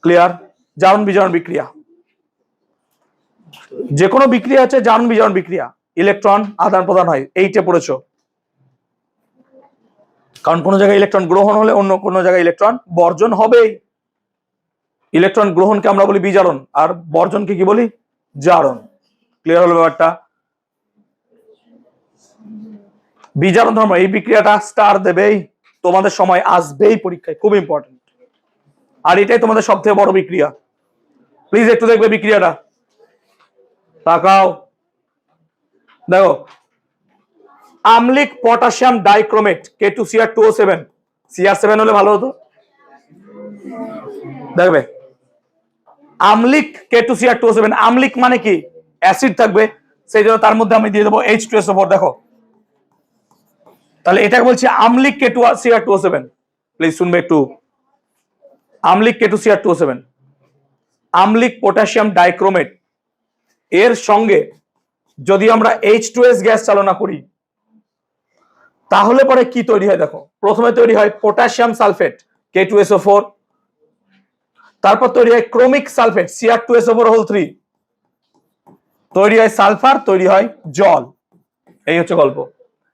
ক্লিয়ার? জারণ বিজারণ বিক্রিয়া, যে কোনো বিক্রিয়া হচ্ছে জারণ বিজারণ বিক্রিয়া, ইলেকট্রন আদান প্রদান হয়। এইটা পড়েছো, কারণ কোন জায়গায় ইলেকট্রন গ্রহণ হলে অন্য কোন জায়গায় ইলেকট্রন বর্জন হবেই। ইলেকট্রন গ্রহণকে আমরা বলি বিজারণ, আর বর্জনকে কি বলি? জারণ। ক্লিয়ার হলো ব্যাপারটা? বিজারণ ধর্ম, এই বিক্রিয়াটা স্টার দেবেই, তোমাদের সময় আসবেই পরীক্ষায়, খুব ইম্পর্টেন্ট। আর এটাই তোমাদের সব থেকে বড় বিক্রিয়া। প্লিজ একটু দেখবে বিক্রিয়াটা, তাকাও। দেখো আম্লিক পটাশিয়াম ডাইক্রোমেট K2Cr2O7, Cr7 হলে ভালো হতো। দেখবে আম্লিক K2Cr2O7, আম্লিক মানে কি? অ্যাসিড থাকবে, সেই জন্য তার মধ্যে আমি দিয়ে দেবো H2SO4। দেখো তাহলে এটাকে বলছি আম্লিক K2Cr2O7। প্লিজ শুনবে একটু। আম্লিক K2Cr2O7, আম্লিক পটাশিয়াম ডাইক্রোমেট, এর সঙ্গে যদি আমরা H2S গ্যাস চালনা করি তাহলে পরে কি তৈরি হয়? দেখো প্রথমে তৈরি হয় পটাশিয়াম সালফেট K2SO4, তারপর তৈরি হয় ক্রোমিক সালফেট Cr2SO4 3, তৈরি হয় সালফার, তৈরি হয় জল। এই হচ্ছে গল্প।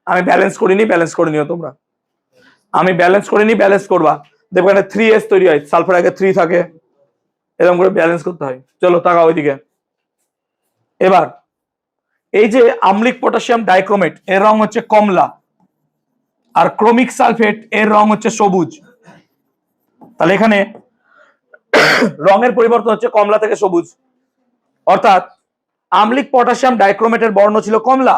আমি ব্যালেন্স করিনি, ব্যালেন্স করে নিও তোমরা। আমি ব্যালেন্স করিনি, ব্যালেন্স করবা। দেখো এখানে 3S তৈরি হয়, সালফার আগে 3 থাকে, এরকম করে ব্যালেন্স করতে হয়। চলো তাকাও ওইদিকে। এবার এই যে আম্লিক পটাশিয়াম ডাইক্রোমেট, এর রং হচ্ছে কমলা, আর ক্রোমিক সালফেট এর রং হচ্ছে সবুজ। তাহলে এখানে রঙের পরিবর্তন হচ্ছে কমলা থেকে সবুজ। অর্থাৎ আম্লিক পটাশিয়াম ডাইক্রোমেটের বর্ণ ছিল কমলা,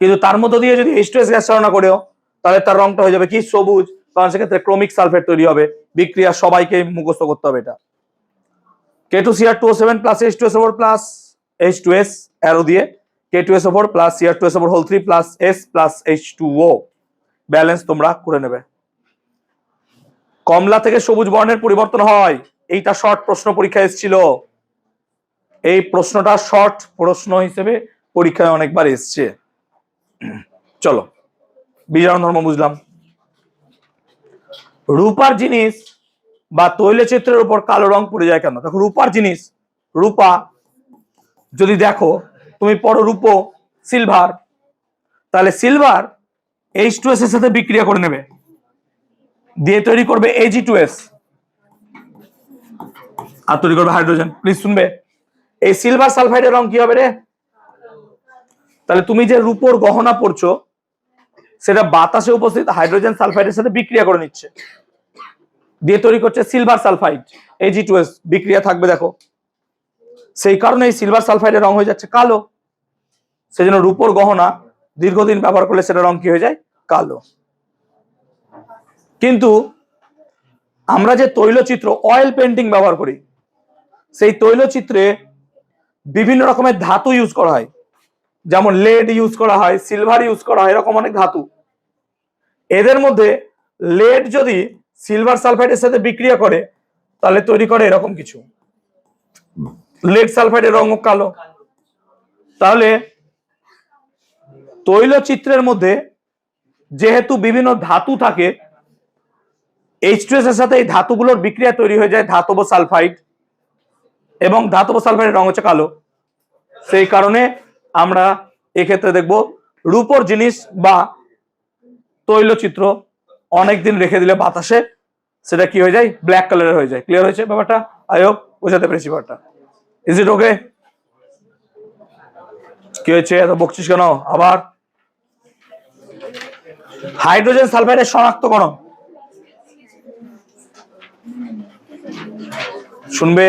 কিন্তু তার মধ্য দিয়ে যদি H2S গ্যাস চালনা করেও তাহলে তার রংটা হয়ে যাবে কি? সবুজ। কারণ সেক্ষেত্রে ক্রোমিক সালফেট তৈরি হবে। বিক্রিয়া সবাইকে মুখস্থ করতে হবে এটা। K2Cr2O7 plus H2SO4 plus H2S arrow দিয়ে K2SO4 plus Cr2SO4 3 plus S plus H2O balance তোমরা করে নেবে। কমলা থেকে সবুজ বর্ণের পরিবর্তন হয়। এইটা শর্ট প্রশ্ন পরীক্ষায় এসেছিল। এই প্রশ্নটা শর্ট প্রশ্ন হিসেবে পরীক্ষায় অনেকবার এসছে। চলো বিজারণ ধর্ম বুঝলাম। রূপার জিনিস বা তৈলচিত্রের উপর কালো রং পড়ে যায় কেন? দেখো রূপার জিনিস, রূপা যদি দেখো তুমি পড়ো রূপো, সিলভার, তাহলে সিলভার H2S এর সাথে বিক্রিয়া করে নেবে, দিয়ে তৈরি করবে Ag2S, আর তৈরি করবে হাইড্রোজেন। প্লিজ শুনবে, এই সিলভার সালফাইডের রং কি হবে রে? তাহলে তুমি যে রূপোর গহনা পড়ছো সেটা বাতাসে উপস্থিত হাইড্রোজেন সালফাইডের সাথে বিক্রিয়া করে নিচ্ছে, দিয়ে তৈরি করছে সিলভার সালফাইড Ag2S। বিক্রিয়া থাকবে দেখো সেই কারণে এই সিলভার সালফাইডের রং হয়ে যাচ্ছে কালো। সেজন্য রূপোর গহনা দীর্ঘদিন ব্যবহার করলে সেটা রং কি হয়ে যায়? কালো। কিন্তু আমরা যে তৈলচিত্র অয়েল পেন্টিং ব্যবহার করি, সেই তৈলচিত্রে বিভিন্ন রকমের ধাতু ইউজ করা হয়, যেমন লেড ইউজ করা হয়, সিলভার ইউজ করা হয়, এরকম অনেক ধাতু। এদের মধ্যে লেড যদি সিলভার সালফাইডের সাথে বিক্রিয়া করে তাহলে তৈরি করে এরকম কিছু, লেড সালফাইডের রঙও কালো। তাহলে তৈলচিত্রের মধ্যে যেহেতু বিভিন্ন ধাতু থাকে, H2S এর সাথে এই ধাতুগুলোর বিক্রিয়া তৈরি হয়ে যায় ধাতব সালফাইড, এবং ধাতব সালফাইডের রং হচ্ছে কালো। সেই কারণে আমরা এক্ষেত্রে দেখব রূপোর জিনিস বা তৈলচিত্র অনেকদিন রেখে দিলে বাতাসে সেটা কি হয়ে যায়? ব্ল্যাক কালারের হয়ে যায়। ক্লিয়ার হয়েছে ব্যাপারটা? আই হোপ বোঝাতে পেরেছি ব্যাপারটা। ইজ ইট ওকে? কি হয়েছে, এত বকছিস কেন আবার? হাইড্রোজেন সালফাইডের শনাক্তকরণ শুনবে।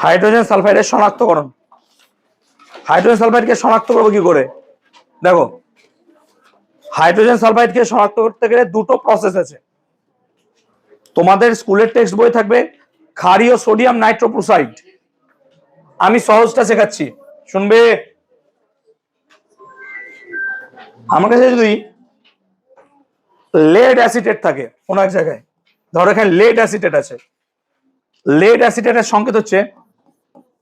হাইড্রোজেন সালফাইডের শনাক্তকরণ, হাইড্রোজেন সালফাইডকে শনাক্ত করবো কি করে? দেখো, হাইড্রোজেন সালফাইডকে শনাক্ত করতে গেলে দুটো প্রসেস আছে। তোমাদের স্কুলের টেক্সট বই থাকবে ক্ষারীয় সোডিয়াম নাইট্রোপ্রোসাইড। আমি সহজটা শেখাচ্ছি, শুনবে। আমার কাছে যদি লেড অ্যাসিটেট থাকে কোন এক জায়গায়, ধরো এখানে লেড অ্যাসিটেট আছে, লেড অ্যাসিটেটের সংকেত হচ্ছে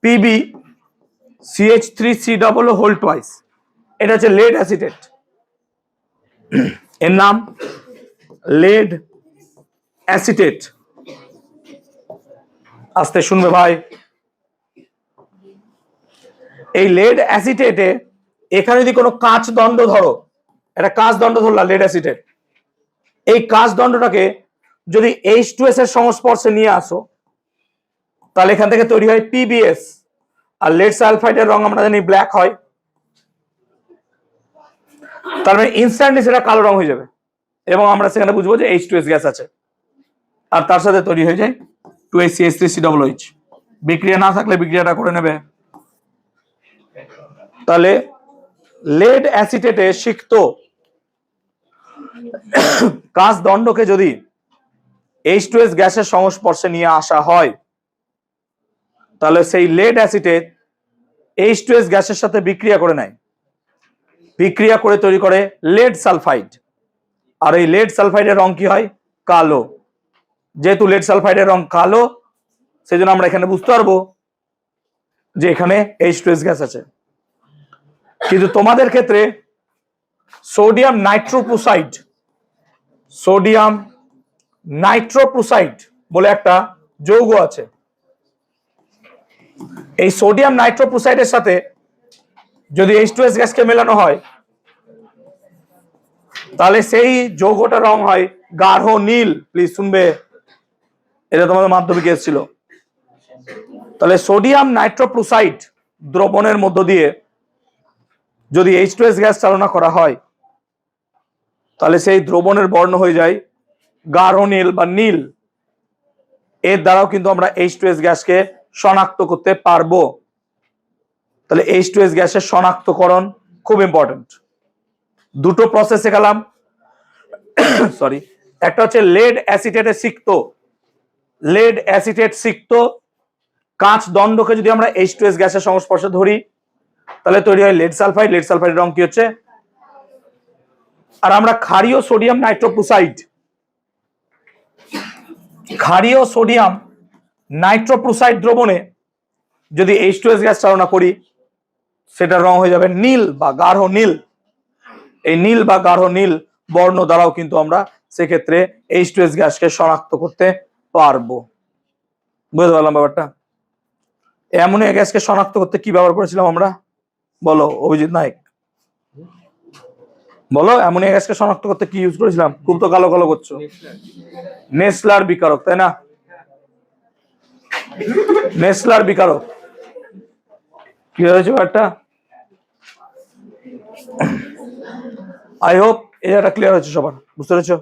PbCH3C হোল টুয়াইস। এটা হচ্ছে লেড অ্যাসিটেট, এর নাম লেড অ্যাসিটেট। আস্তে শুনবে ভাই। এই লেড অ্যাসিটেটে এখানে যদি কোনো কাঁচ দণ্ড ধরো, একটা কাঁচ দণ্ড ধরলা লেড অ্যাসিটেট, এই কাঁচ দণ্ডটাকে যদি H2S এর সংস্পর্শে নিয়ে আসো তাহলে এখান থেকে তৈরি হয় PbS। আর লেড সালফাইডের রং আমরা জানি ব্ল্যাক হয়, তার মানে ইনস্ট্যান্টলি সেটা কালো রং হয়ে যাবে এবং আমরা সেখানে বুঝবো যে H2S গ্যাস আছে। আর তার সাথে তৈরি হয়ে যায় 2HCH3COOH। বিক্রিয়া না থাকলে বিক্রিয়াটা করে নেবে। তাহলে লেড অ্যাসিটেটে সিক্ত কাঁচ দণ্ডকে যদি H2S গ্যাসের সংস্পর্শে নিয়ে আসা হয় তাহলে সেই লেড অ্যাসিটেট H2S গ্যাসের সাথে বিক্রিয়া করে নেয়, বিক্রিয়া করে তৈরি করে লেড সালফাইড। আর এই লেড সালফাইডের রং কি হয়? কালো। যেহেতু লেড সালফাইডের রং কালো, সেজন্য আমরা এখানে বুঝতে পারবো যে এখানে H2S গ্যাস আছে। কিন্তু তোমাদের ক্ষেত্রে সোডিয়াম নাইট্রোপ্রোসাইড, সোডিয়াম নাইট্রোপ্রোসাইড বলে একটা যৌগ আছে। এই সোডিয়াম নাইট্রোপ্রোসাইডের সাথে যদি H2S গ্যাসকে মেলানো হয় তাহলে সেই যৌগটার রং হয় গাঢ় নীল। প্লিজ শুনবে, এটা তোমাদের মাধ্যমিকে এসেছিল। তাহলে সোডিয়াম নাইট্রোপ্রোসাইড দ্রবণের মধ্য দিয়ে যদি H2S গ্যাস চালনা করা হয় তাহলে সেই দ্রবণের বর্ণ হয়ে যায় গাঢ় নীল বা নীল। এর দ্বারাও কিন্তু আমরা H2S গ্যাসকে শনাক্ত করতে পারবো। তাহলে H2S গ্যাসের শনাক্তকরণ খুব ইম্পর্টেন্ট। দুটো প্রসেস শেখালাম, সরি। একটা হচ্ছে লেড অ্যাসিটেটে সিক্ত, লেড অ্যাসিটেট সিক্ত কাঁচ দণ্ডকে যদি আমরা H2S গ্যাসের সংস্পর্শে ধরি তাহলে তৈরি হয় লেড সালফাইড। লেড সালফাইডের রং কি হচ্ছে? আর আমরা ক্ষারীয় সোডিয়াম নাইট্রোপ্রোসাইড, ক্ষারীয় সোডিয়াম নাইট্রোপ্রোসাইড দ্রবণে যদি H2S গ্যাস চালনা করি সেটার রং হয়ে যাবে নীল বা গাঢ় নীল। এই নীল বা গাঢ় নীল বর্ণ দ্বারাও কিন্তু আমরা সেক্ষেত্রে H2S গ্যাসকে শনাক্ত করতে পারবো। বুঝতে পারলাম ব্যাপারটা? অ্যামোনিয়া গ্যাসকে শনাক্ত করতে কি ব্যবহার করেছিলাম আমরা? বলো অভিজিৎ নায়ক, বলো অ্যামোনিয়া গ্যাসকে শনাক্ত করতে কি ইউজ করেছিলাম? খুব তো কালো কালো করছো। নেসলার বিকারক, তাই না? নেসলার বিকারক। কি হয়েছে ব্যাপারটা? আই হোপ এটা ক্লিয়ার হয়েছে সবার, বুঝতে পেরেছো?